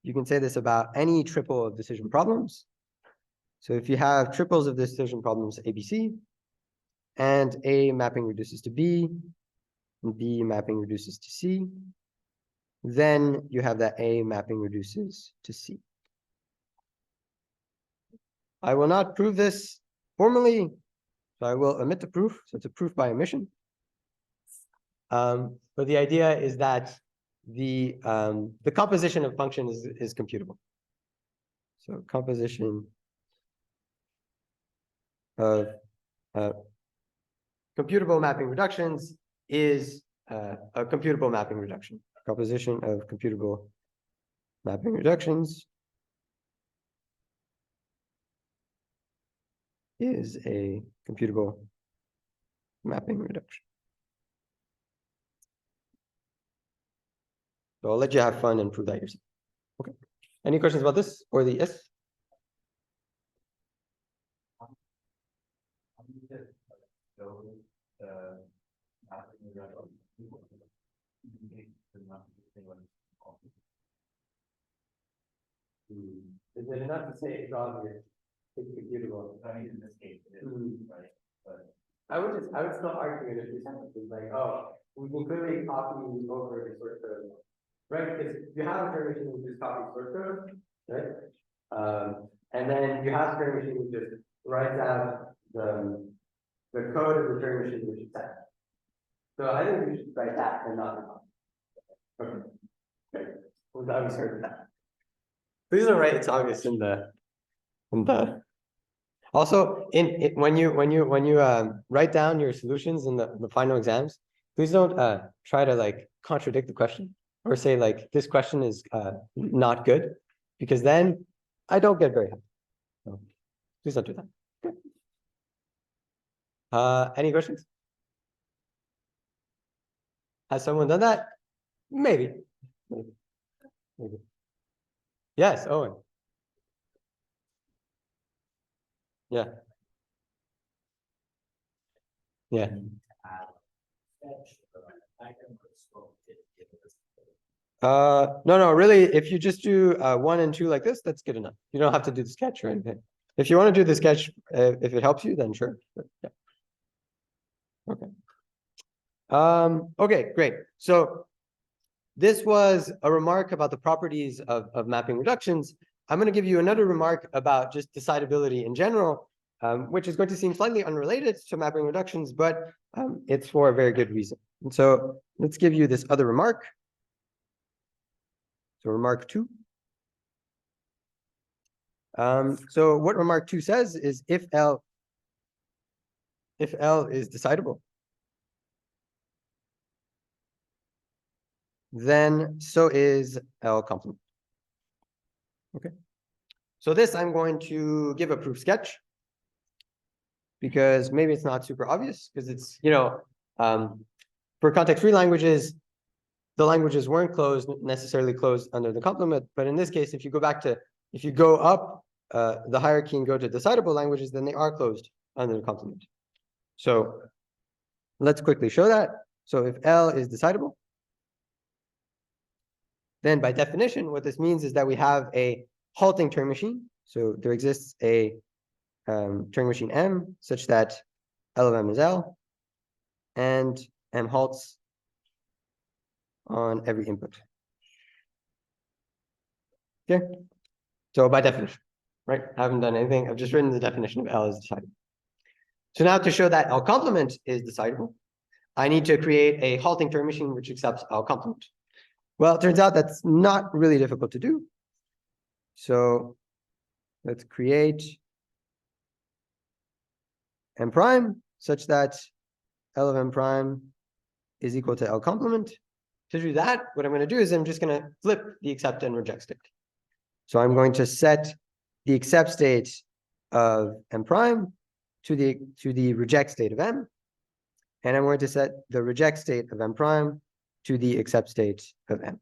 you can say this about any triple of decision problems. So if you have triples of decision problems ABC, and A mapping reduces to B, and B mapping reduces to C, then you have that A mapping reduces to C. I will not prove this formally, so I will omit the proof. So it's a proof by omission. But the idea is that the composition of function is computable. So composition of computable mapping reductions is a computable mapping reduction. Composition of computable mapping reductions is a computable mapping reduction. So I'll let you have fun and prove that yourself. Okay. Any questions about this or the S? Is it enough to say it's obvious? It's computable. I mean, in this case, it is, right, but. I would still argue it if you sentences like, oh, we can clearly copy over the source code. Right, because you have a Turing machine which just copies source code, right? And then you have a Turing machine which just writes out the code of the Turing machine which is set. So I think we should write that and not the copy. Okay. Great. Well, I was heard of that. Please don't write it's obvious in the also when you write down your solutions in the final exams, please don't try to like contradict the question or say like this question is not good, because then I don't get very happy. So please don't do that. Okay. Any questions? Has someone done that? Maybe. Maybe. Yes, Owen. Yeah. Yeah. No, really, if you just do 1 and 2 like this, that's good enough. You don't have to do the sketch or anything. If you want to do the sketch, if it helps you, then sure. But, yeah. Okay. Okay, great. So this was a remark about the properties of mapping reductions. I'm going to give you another remark about just decidability in general, which is going to seem slightly unrelated to mapping reductions, but it's for a very good reason. And so let's give you this other remark. So remark 2. So what remark 2 says is if L is decidable, then so is L complement. Okay. So this I'm going to give a proof sketch, because maybe it's not super obvious, because it's, for context-free languages, the languages weren't necessarily closed under the complement. But in this case, if you go up the hierarchy and go to decidable languages, then they are closed under the complement. So let's quickly show that. So if L is decidable, then by definition, what this means is that we have a halting Turing machine. So there exists a Turing machine M such that L of M is L, and M halts on every input. Okay, so by definition, right? I haven't done anything. I've just written the definition of L as decidable. So now to show that L complement is decidable, I need to create a halting Turing machine which accepts L complement. Well, it turns out that's not really difficult to do. So let's create M prime such that L of M prime is equal to L complement. To do that, what I'm going to do is I'm just going to flip the accept and reject state. So I'm going to set the accept state of M prime to the reject state of M, and I'm going to set the reject state of M prime to the accept state of M.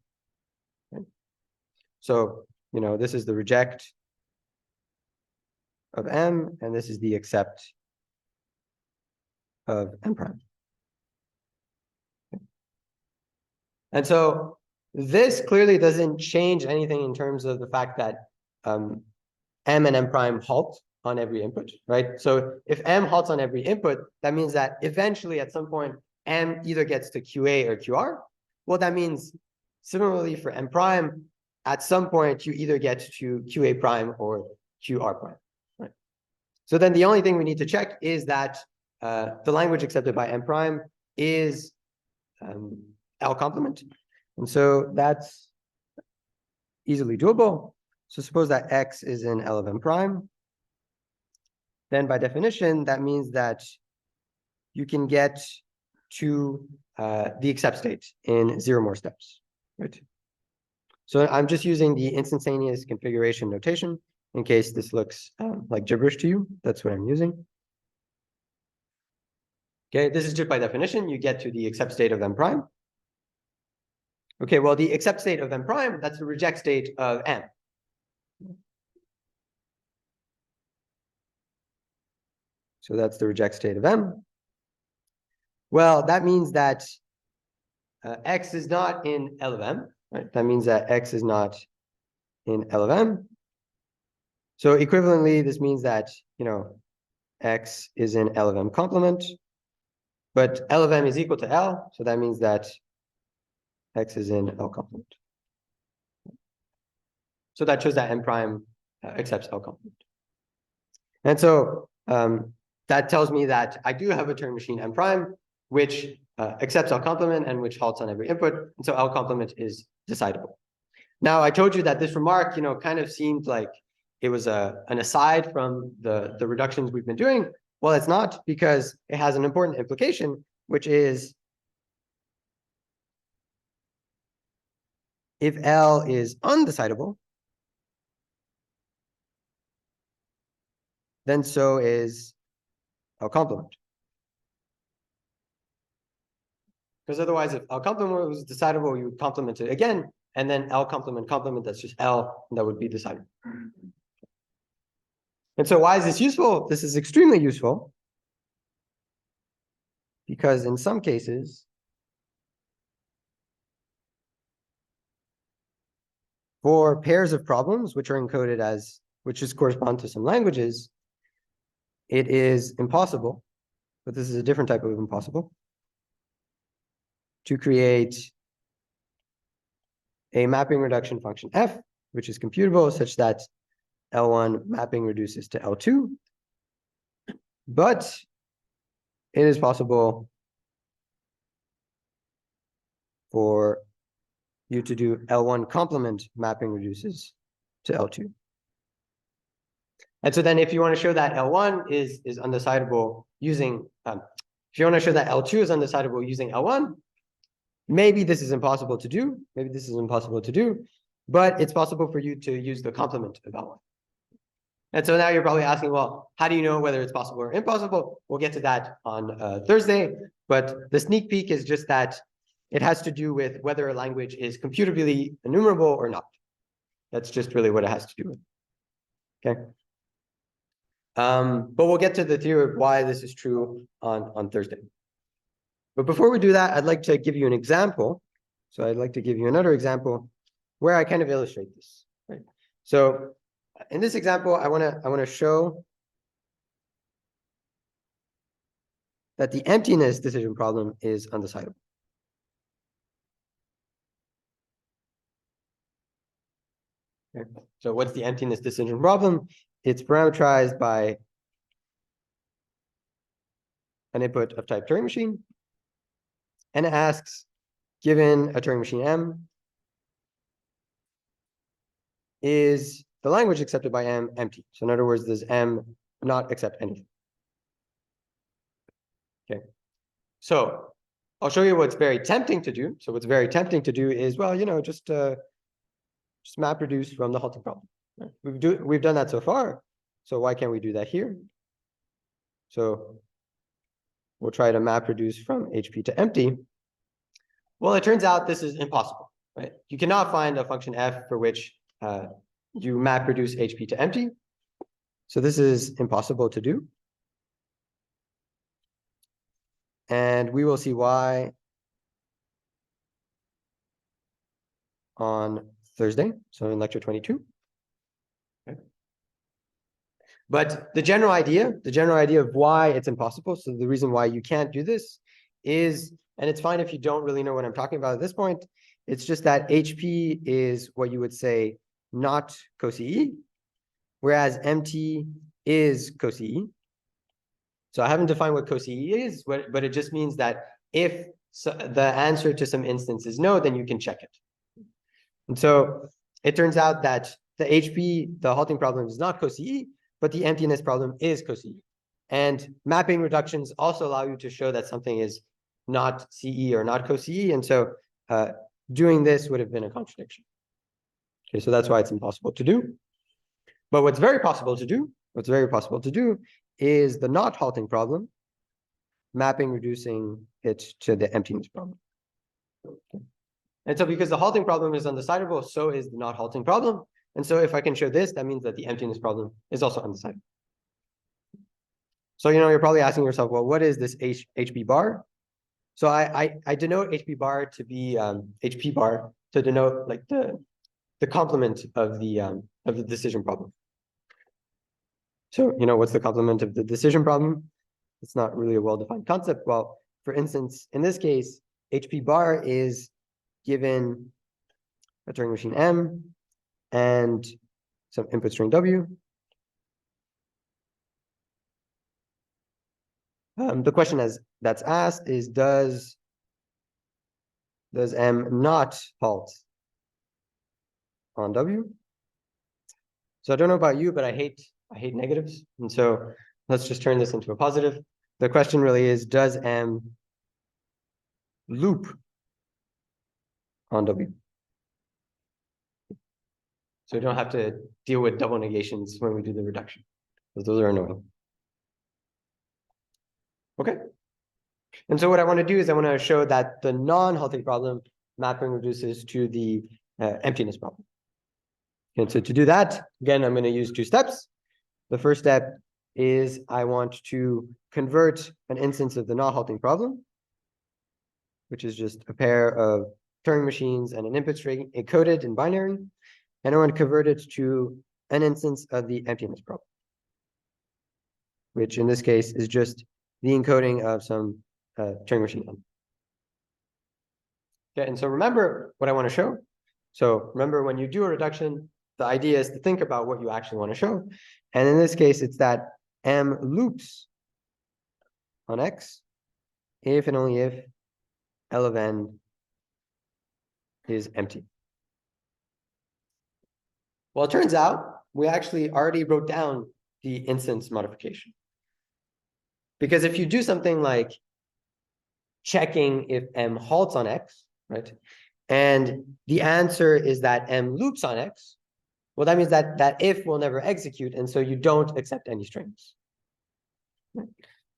Okay. So, this is the reject of M, and this is the accept of M prime. And so this clearly doesn't change anything in terms of the fact that M and M prime halt on every input, right? So if M halts on every input, that means that eventually at some point, M either gets to QA or QR. Well, that means similarly for M prime, at some point, you either get to QA prime or QR prime, right? So then the only thing we need to check is that the language accepted by M prime is L complement. And so that's easily doable. So suppose that X is in L of M prime. Then by definition, that means that you can get to the accept state in 0 more steps, right? So I'm just using the instantaneous configuration notation in case this looks like gibberish to you. That's what I'm using. Okay, this is just by definition. You get to the accept state of M prime. Okay, well, the accept state of M prime, that's the reject state of M. So that's the reject state of M. Well, that means that X is not in L of M, right? That means that X is not in L of M. So equivalently, this means that, X is in L of M complement, but L of M is equal to L. So that means that X is in L complement. So that shows that M prime accepts L complement. And so that tells me that I do have a Turing machine M prime, which accepts L complement and which halts on every input. And so L complement is decidable. Now, I told you that this remark, kind of seemed like it was an aside from the reductions we've been doing. Well, it's not, because it has an important implication, which is if L is undecidable, then so is L complement. Because otherwise, if L complement was decidable, you would complement it again, and then L complement, that's just L, and that would be decidable. And so why is this useful? This is extremely useful, because in some cases, for pairs of problems which are encoded as, which just correspond to some languages, it is impossible, but this is a different type of impossible, to create a mapping reduction function f, which is computable such that L1 mapping reduces to L2. But it is possible for you to do L1 complement mapping reduces to L2. And so then if you want to show that L1 is undecidable using, if you want to show that L2 is undecidable using L1, maybe this is impossible to do. Maybe this is impossible to do, but it's possible for you to use the complement of L1. And so now you're probably asking, well, how do you know whether it's possible or impossible? We'll get to that on Thursday, but the sneak peek is just that it has to do with whether a language is computably enumerable or not. That's just really what it has to do with. Okay. But we'll get to the theory of why this is true on Thursday. But before we do that, I'd like to give you an example. So I'd like to give you another example where I kind of illustrate this. Right. So in this example, I want to show that the emptiness decision problem is undecidable. Okay. So what's the emptiness decision problem? It's parameterized by an input of type Turing machine, and it asks, given a Turing machine M, is the language accepted by M empty? So in other words, does M not accept anything? Okay. So I'll show you what's very tempting to do. So what's very tempting to do is, well, just map reduce from the halting problem. Right? We've done that so far. So why can't we do that here? So we'll try to map reduce from HP to empty. Well, it turns out this is impossible, right? You cannot find a function f for which you map reduce HP to empty. So this is impossible to do. And we will see why on Thursday, so in lecture 22. Okay. But the general idea of why it's impossible, so the reason why you can't do this is, and it's fine if you don't really know what I'm talking about at this point, it's just that HP is what you would say not COSI, whereas MT is COSI. So I haven't defined what COSI is, but it just means that if the answer to some instance is no, then you can check it. And so it turns out that the HP, the halting problem, is not COSI, but the emptiness problem is COSI. And mapping reductions also allow you to show that something is not CE or not COSI. And so doing this would have been a contradiction. Okay, so that's why it's impossible to do. But what's very possible to do is the not halting problem, mapping reducing it to the emptiness problem. Okay. And so because the halting problem is undecidable, so is the not halting problem. And so if I can show this, that means that the emptiness problem is also undecidable. So, you're probably asking yourself, well, what is this HP bar? So I denote HP bar to be HP bar to denote like the complement of the decision problem. So, what's the complement of the decision problem? It's not really a well-defined concept. Well, for instance, in this case, HP bar is given a Turing machine M and some input string W. The question that's asked is, does M not halt on W? So I don't know about you, but I hate negatives. And so let's just turn this into a positive. The question really is, does M loop on W? So we don't have to deal with double negations when we do the reduction, because those are annoying. Okay. And so what I want to do is I want to show that the non-halting problem mapping reduces to the emptiness problem. And so to do that, again, I'm going to use 2 steps. The first step is I want to convert an instance of the non-halting problem, which is just a pair of Turing machines and an input string encoded in binary. And I want to convert it to an instance of the emptiness problem, which in this case is just the encoding of some Turing machine. Okay, and so remember what I want to show. So remember, when you do a reduction, the idea is to think about what you actually want to show. And in this case, it's that M loops on X if and only if L of N is empty. Well, it turns out we actually already wrote down the instance modification. Because if you do something like checking if M halts on X, right? And the answer is that M loops on X, well, that means that if will never execute, and so you don't accept any strings.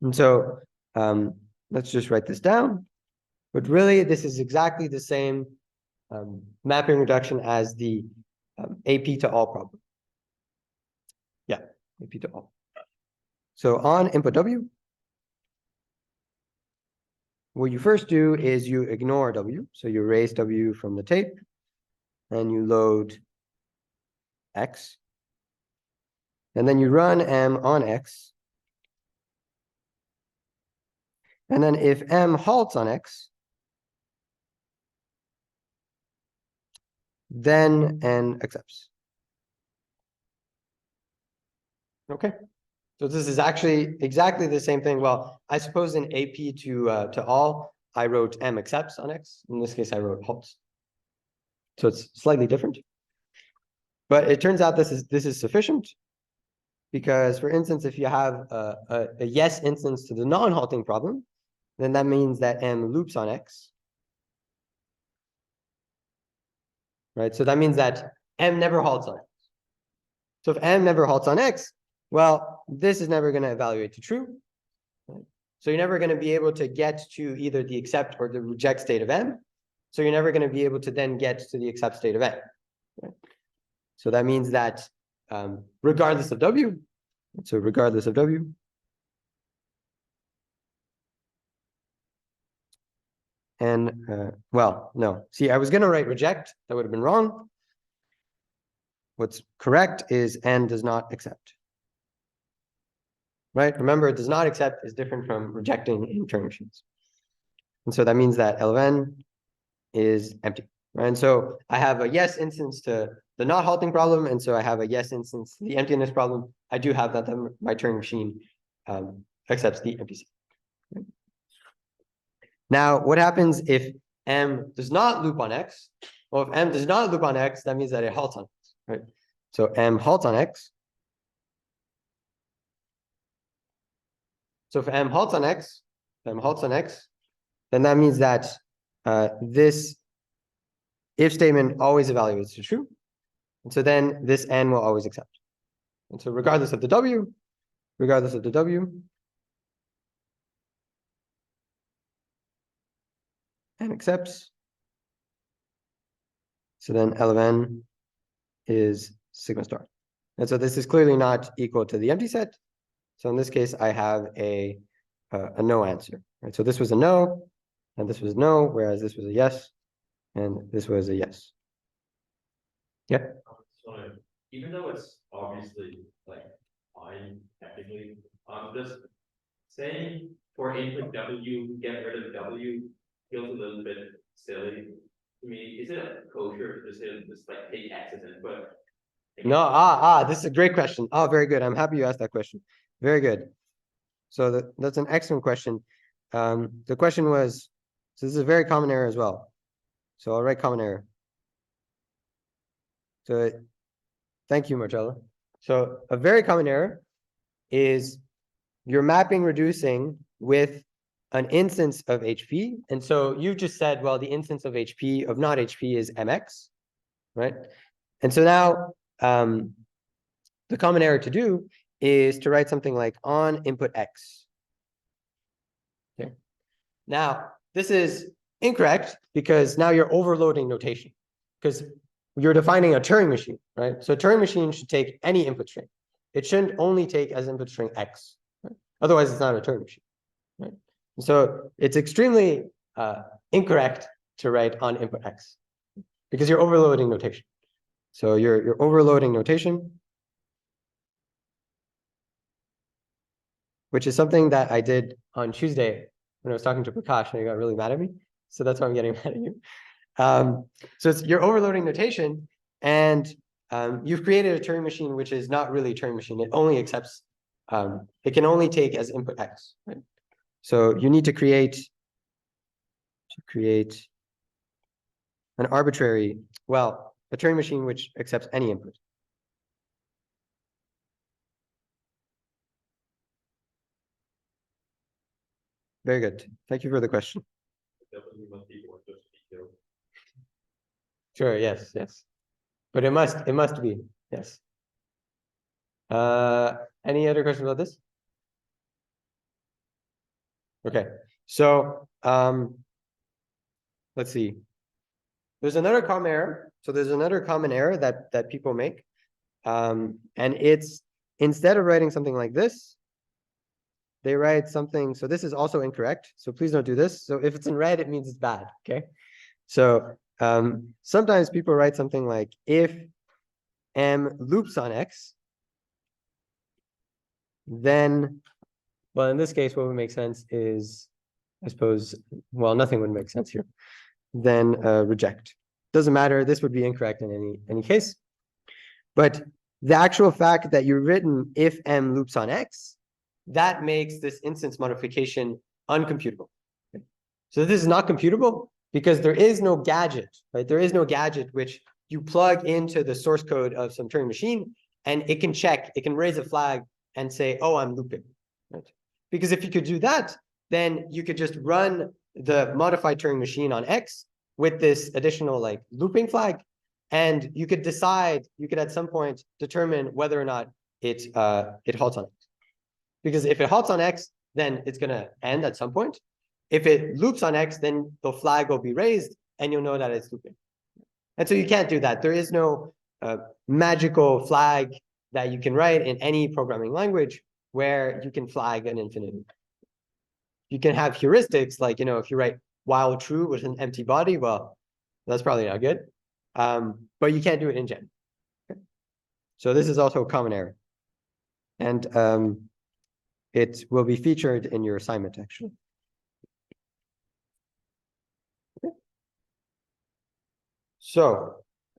And so let's just write this down. But really, this is exactly the same mapping reduction as the AP to all problem. Yeah, AP to all. So on input W, what you first do is you ignore W. So you erase W from the tape, and you load X. And then you run M on X. And then if M halts on X, then N accepts. Okay. So this is actually exactly the same thing. Well, I suppose in AP to all, I wrote M accepts on X. In this case, I wrote halts. So it's slightly different. But it turns out this is sufficient, because, for instance, if you have a yes instance to the non-halting problem, then that means that M loops on X. Right? So that means that M never halts on X. So if M never halts on X, well, this is never going to evaluate to true. Right? So you're never going to be able to get to either the accept or the reject state of M. So you're never going to be able to then get to the accept state of N. Right? So that means that regardless of W, so regardless of W, and well, no. See, I was going to write reject. That would have been wrong. What's correct is N does not accept. Right? Remember, it does not accept is different from rejecting in Turing machines. And so that means that L of N is empty. Right? And so I have a yes instance to the not halting problem, and so I have a yes instance to the emptiness problem. I do have that my Turing machine accepts the empty set. Right? Now, what happens if M does not loop on X? Well, if M does not loop on X, that means that it halts on X, right? So M halts on X. So if M halts on X, then that means that this if statement always evaluates to true. And so then this N will always accept. And so regardless of the W, N accepts. So then L of n is sigma star. And so this is clearly not equal to the empty set. So in this case, I have a no answer, right? So this was a no, and this was no, whereas this was a yes, and this was a yes. Yeah. So even though it's obviously like fine technically, just saying for input W, get rid of W feels a little bit silly to me. Is it kosher to just like take X as input? No, this is a great question. Oh, very good. I'm happy you asked that question. Very good. So that's an excellent question. The question was, so this is a very common error as well. So I'll write common error. So thank you, Marcello. So a very common error is you're mapping reducing with an instance of HP. And so you just said, well, the instance of HP of not HP is MX, right? And so now the common error to do is to write something like on input X. Okay. Now, this is incorrect because now you're overloading notation because you're defining a Turing machine, right? So a Turing machine should take any input string. It shouldn't only take as input string X. Right? Otherwise, it's not a Turing machine, right? So it's extremely incorrect to write on input X because you're overloading notation. So you're overloading notation, which is something that I did on Tuesday when I was talking to Prakash and he got really mad at me. So that's why I'm getting mad at you. So you're overloading notation and you've created a Turing machine, which is not really a Turing machine. It only accepts, it can only take as input X, right? So you need to create an arbitrary, well, a Turing machine which accepts any input. Very good. Thank you for the question. W must be or just equal. Sure, yes, yes. But it must be, yes. Any other questions about this? Okay, so let's see. There's another common error. So there's another common error that people make. And it's instead of writing something like this, they write something. So this is also incorrect. So please don't do this. So if it's in red, it means it's bad. Okay. So sometimes people write something like if M loops on X, then, well, in this case, what would make sense is, I suppose, well, nothing would make sense here. Then reject. Doesn't matter. This would be incorrect in any case. But the actual fact that you've written if M loops on X, that makes this instance modification uncomputable. Okay. So this is not computable because there is no gadget, right? There is no gadget which you plug into the source code of some Turing machine and it can check, it can raise a flag and say, oh, I'm looping, right? Because if you could do that, then you could just run the modified Turing machine on X with this additional like looping flag. And you could decide, you could at some point determine whether or not it halts on X. Because if it halts on X, then it's going to end at some point. If it loops on X, then the flag will be raised and you'll know that it's looping. And so you can't do that. There is no magical flag that you can write in any programming language where you can flag an infinite loop. You can have heuristics like, if you write while true with an empty body, well, that's probably not good. But you can't do it in Gen. Okay. So this is also a common error. And it will be featured in your assignment, actually. Okay. So,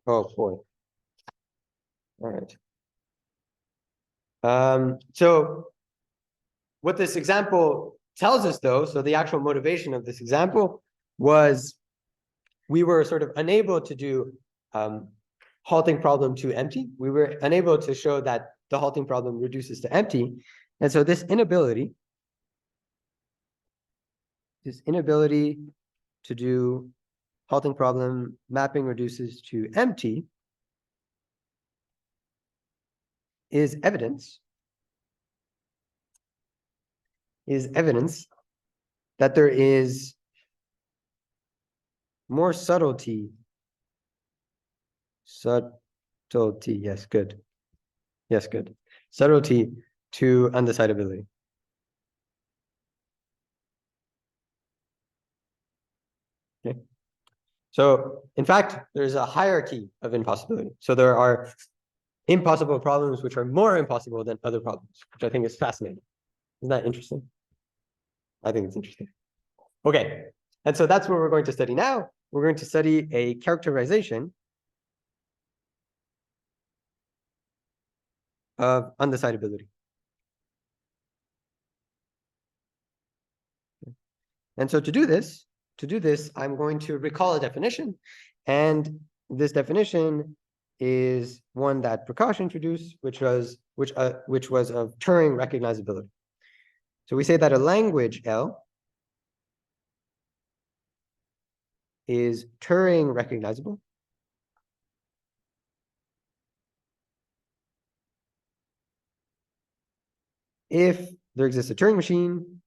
oh boy. All right. So what this example tells us, though, so the actual motivation of this example was we were sort of unable to do halting problem to empty. We were unable to show that the halting problem reduces to empty. And so this inability to do halting problem mapping reduces to empty is evidence that there is more subtlety Subtlety, yes, good. Yes, good. Subtlety to undecidability. Okay. So in fact, there's a hierarchy of impossibility. So there are impossible problems which are more impossible than other problems, which I think is fascinating. Isn't that interesting? I think it's interesting. Okay, and so that's what we're going to study now. We're going to study a characterization of undecidability. And so to do this, I'm going to recall a definition, and this definition is one that Prakash introduced, which was of Turing recognizability. So we say that a language L is Turing recognizable if there exists a Turing machine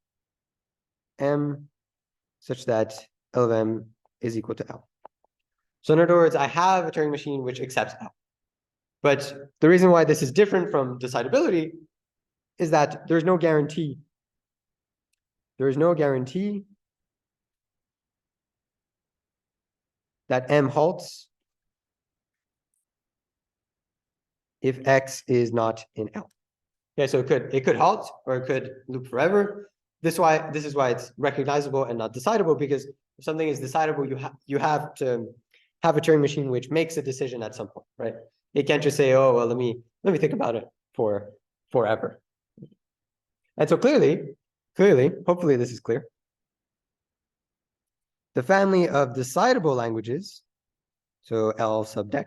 M such that L of M is equal to L. So in other words, I have a Turing machine which accepts L. But the reason why this is different from decidability is that there's no guarantee. There is no guarantee that M halts if X is not in L. Okay, so it could halt or it could loop forever. This is why it's recognizable and not decidable, because if something is decidable, you have to have a Turing machine which makes a decision at some point, right? It can't just say, oh well, let me think about it for forever. And so clearly, hopefully this is clear. The family of decidable languages, so L sub dec,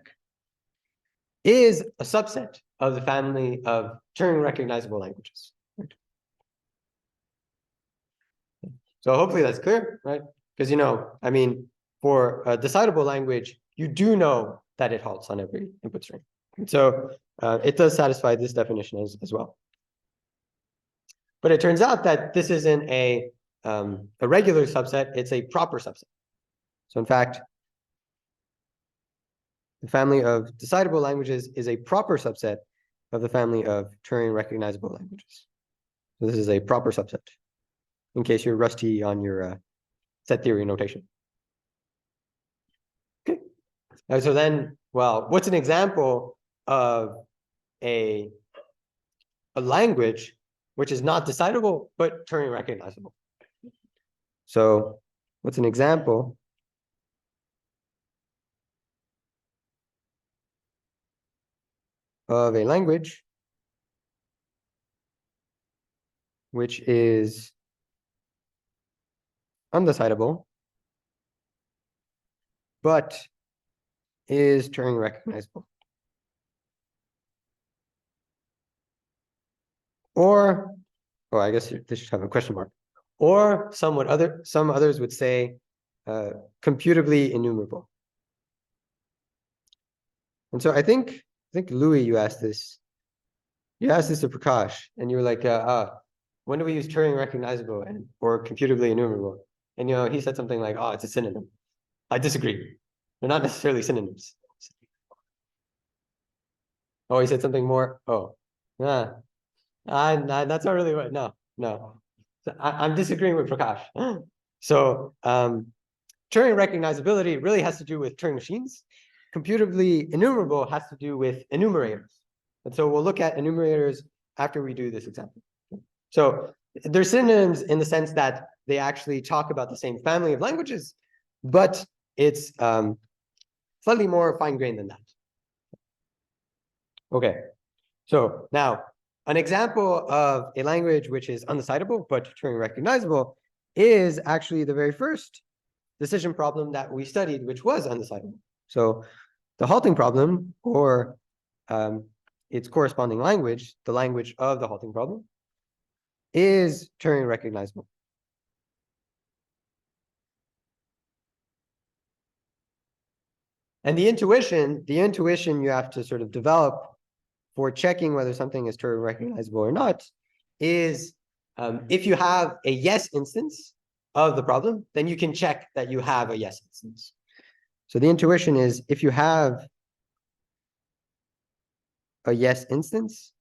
is a subset of the family of Turing recognizable languages. Right? So hopefully that's clear, right? Because I mean, for a decidable language, you do know that it halts on every input string. And so it does satisfy this definition as well. But it turns out that this isn't a regular subset, it's a proper subset. So in fact, the family of decidable languages is a proper subset of the family of Turing recognizable languages. So this is a proper subset, in case you're rusty on your set theory notation. Okay. So then, well, what's an example of a language which is not decidable but Turing recognizable? So what's an example of a language which is undecidable but is Turing recognizable? Or, oh, I guess this should have a question mark. Or some others would say computably enumerable. And so I think Louis, you asked this. You asked this to Prakash, and you were like, when do we use Turing recognizable or computably enumerable? And he said something like, oh, it's a synonym. I disagree. They're not necessarily synonyms. Oh, he said something more. Oh, yeah. That's not really what. No. So I'm disagreeing with Prakash. So Turing recognizability really has to do with Turing machines. Computably enumerable has to do with enumerators. And so we'll look at enumerators after we do this example. So they're synonyms in the sense that they actually talk about the same family of languages, but it's slightly more fine-grained than that. Okay, so now an example of a language which is undecidable but Turing recognizable is actually the very first decision problem that we studied, which was undecidable. So the halting problem, or its corresponding language, the language of the halting problem, is Turing recognizable. And the intuition you have to sort of develop for checking whether something is Turing recognizable or not is if you have a yes instance of the problem, then you can check that you have a yes instance. So the intuition is if you have a yes instance,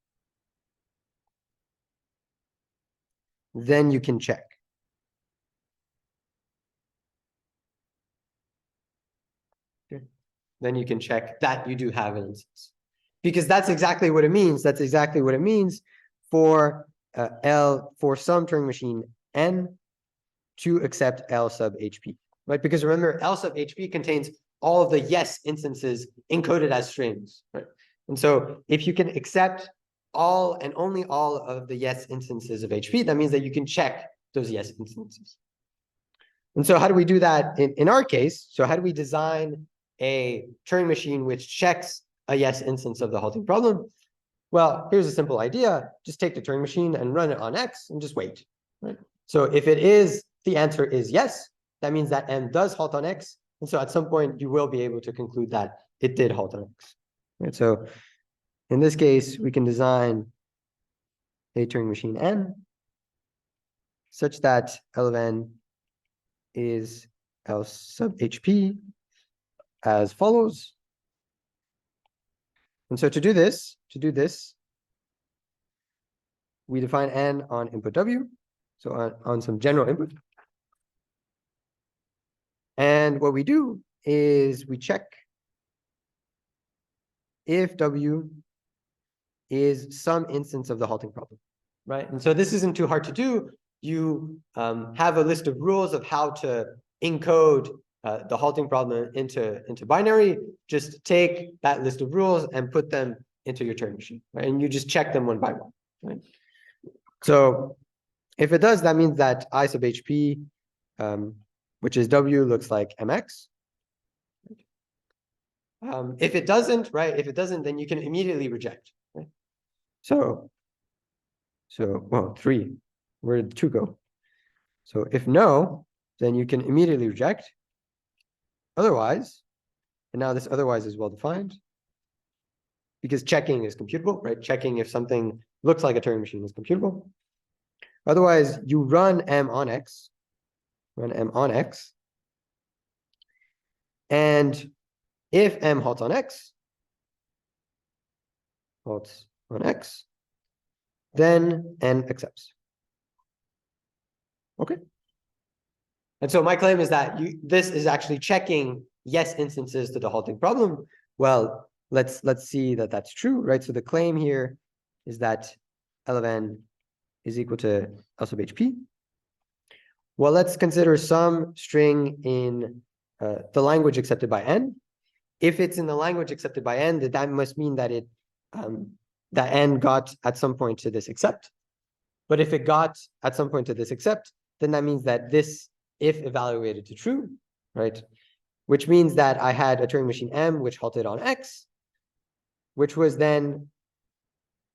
then you can check. Okay. Then you can check that you do have an instance. Because that's exactly what it means. That's exactly what it means for for some Turing machine N to accept L sub HP, right? Because remember, L sub HP contains all of the yes instances encoded as strings, right? And so if you can accept all and only all of the yes instances of HP, that means that you can check those yes instances. And so how do we do that in our case? So how do we design a Turing machine which checks a yes instance of the halting problem? Well, here's a simple idea. Just take the Turing machine and run it on X and just wait, right? So if the answer is yes, that means that M does halt on X. And so at some point, you will be able to conclude that it did halt on X, right? So in this case, we can design a Turing machine N such that L of N is L sub HP as follows. And so to do this, we define N on input W, so on some general input. And what we do is we check if W is some instance of the halting problem, right? And so this isn't too hard to do. You have a list of rules of how to encode the halting problem into binary. Just take that list of rules and put them into your Turing machine, right? And you just check them one by one, right? So if it does, that means that I sub HP, which is W, looks like MX. If it doesn't, right? If it doesn't, then you can immediately reject, right? So well, 3. Where did 2 go? So if no, then you can immediately reject. Otherwise, and now this otherwise is well defined, because checking is computable, right? Checking if something looks like a Turing machine is computable. Otherwise, you run M on X, and if M halts on X, then N accepts. Okay. And so my claim is that this is actually checking yes instances to the halting problem. Well, let's see that that's true, right? So the claim here is that L of N is equal to L sub HP. Well, let's consider some string in the language accepted by N. If it's in the language accepted by N, that must mean that that N got at some point to this accept. But if it got at some point to this accept, then that means that this if evaluated to true, right? Which means that I had a Turing machine M which halted on X, which was then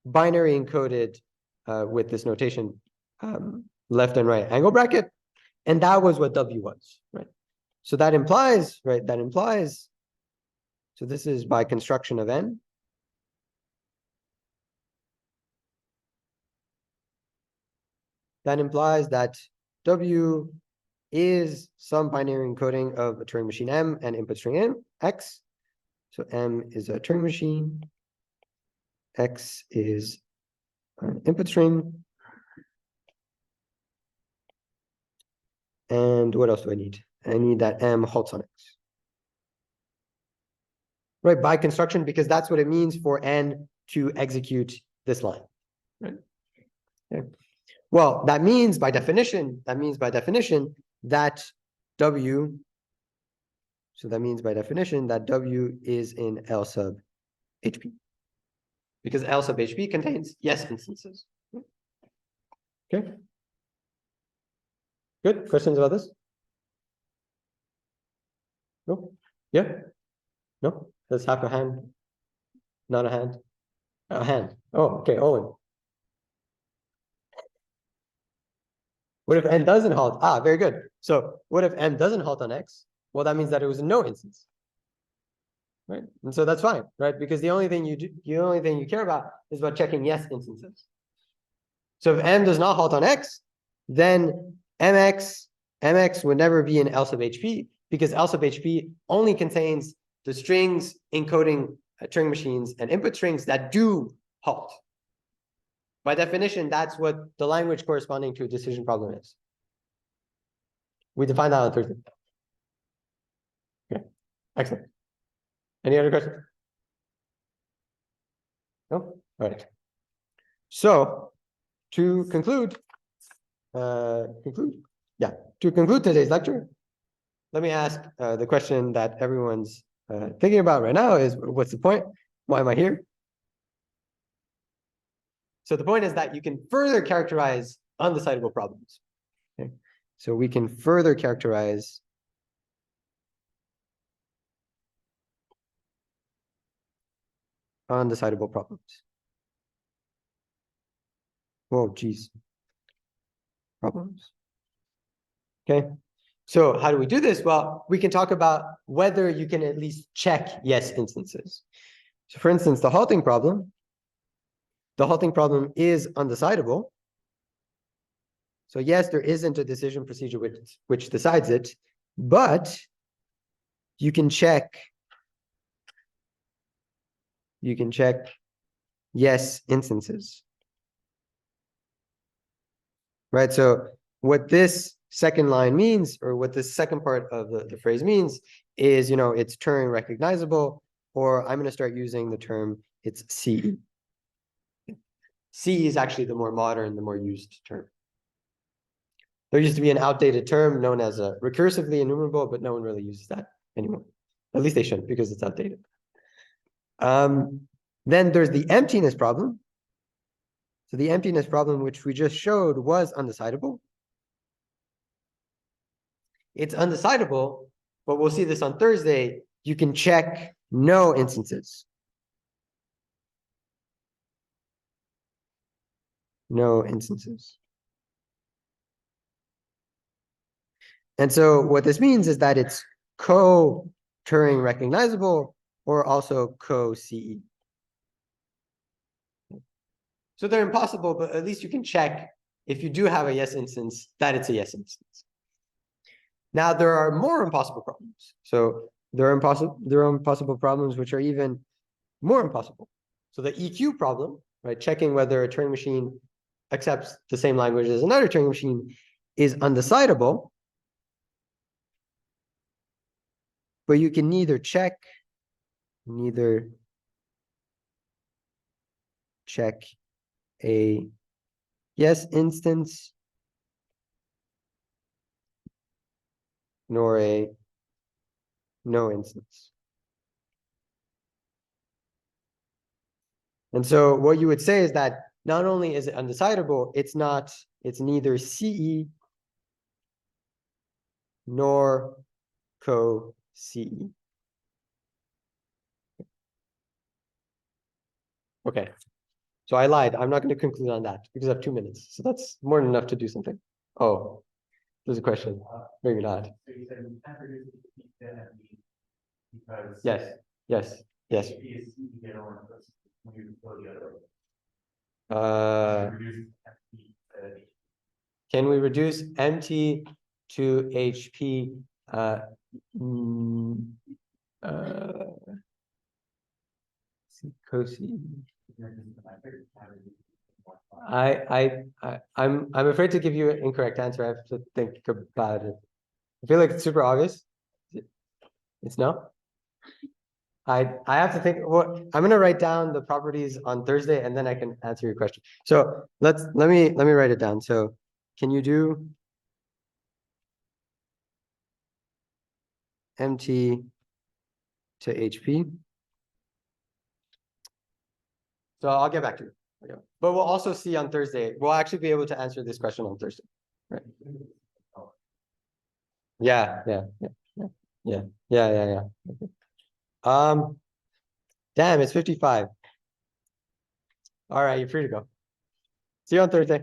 binary encoded with this notation left and right angle bracket. And that was what W was, right? So that implies, right? So this is by construction of N. That implies that W is some binary encoding of a Turing machine M and input string M, X. So M is a Turing machine. X is an input string. And what else do I need? I need that M halts on X. Right, by construction, because that's what it means for N to execute this line. Right. Okay. Well, that means by definition that W, so that means by definition that W is in L sub HP. Because L sub HP contains yes instances. Okay. Good. Questions about this? No? Yeah? No? That's half a hand. Not a hand. A hand. Oh, okay, Owen. What if N doesn't halt? Ah, very good. So what if M doesn't halt on X? Well, that means that it was a no instance. Right? And so that's fine, right? Because the only thing you care about is about checking yes instances. So if M does not halt on X, then MX would never be in L sub HP, because L sub HP only contains the strings encoding Turing machines and input strings that do halt. By definition, that's what the language corresponding to a decision problem is. We define that on Thursday. Okay, excellent. Any other questions? No? All right. So to conclude, to conclude today's lecture, let me ask the question that everyone's thinking about right now is, what's the point? Why am I here? So the point is that you can further characterize undecidable problems. Okay? So we can further characterize undecidable problems. Whoa, geez. Problems. Okay. So how do we do this? Well, we can talk about whether you can at least check yes instances. So for instance, the halting problem is undecidable. So yes, there isn't a decision procedure which decides it, but you can check yes instances. Right? So what this second line means, or what this second part of the phrase means, is, it's Turing recognizable, or I'm going to start using the term, it's CE. CE is actually the more modern, the more used term. There used to be an outdated term known as a recursively enumerable, but no one really uses that anymore. At least they shouldn't, because it's outdated. Then there's the emptiness problem. So the emptiness problem, which we just showed, was undecidable. It's undecidable, but we'll see this on Thursday. You can check no instances. No instances. And so what this means is that it's co-Turing recognizable, or also co-CE. So they're impossible, but at least you can check, if you do have a yes instance, that it's a yes instance. Now there are more impossible problems. So there are impossible problems which are even more impossible. So the EQ problem, right, checking whether a Turing machine accepts the same language as another Turing machine, is undecidable. But you can neither check a yes instance nor a no instance. And so what you would say is that not only is it undecidable, it's neither CE nor co-CE. Okay. So I lied. I'm not going to conclude on that because I have 2 minutes. So that's more than enough to do something. Oh, there's a question. Maybe not. So you said you can't reduce it to infinity because. Yes. When you go the other way. Can we reduce MT to HP? CoC. I'm afraid to give you an incorrect answer. I have to think about it. I feel like it's super obvious. It's no. I have to think. Well, I'm gonna write down the properties on Thursday, and then I can answer your question. So let me write it down. So can you do MT to HP? So I'll get back to you. Okay. But we'll also see on Thursday. We'll actually be able to answer this question on Thursday. Right. Yeah. Okay. Damn, it's 55. All right, you're free to go. See you on Thursday.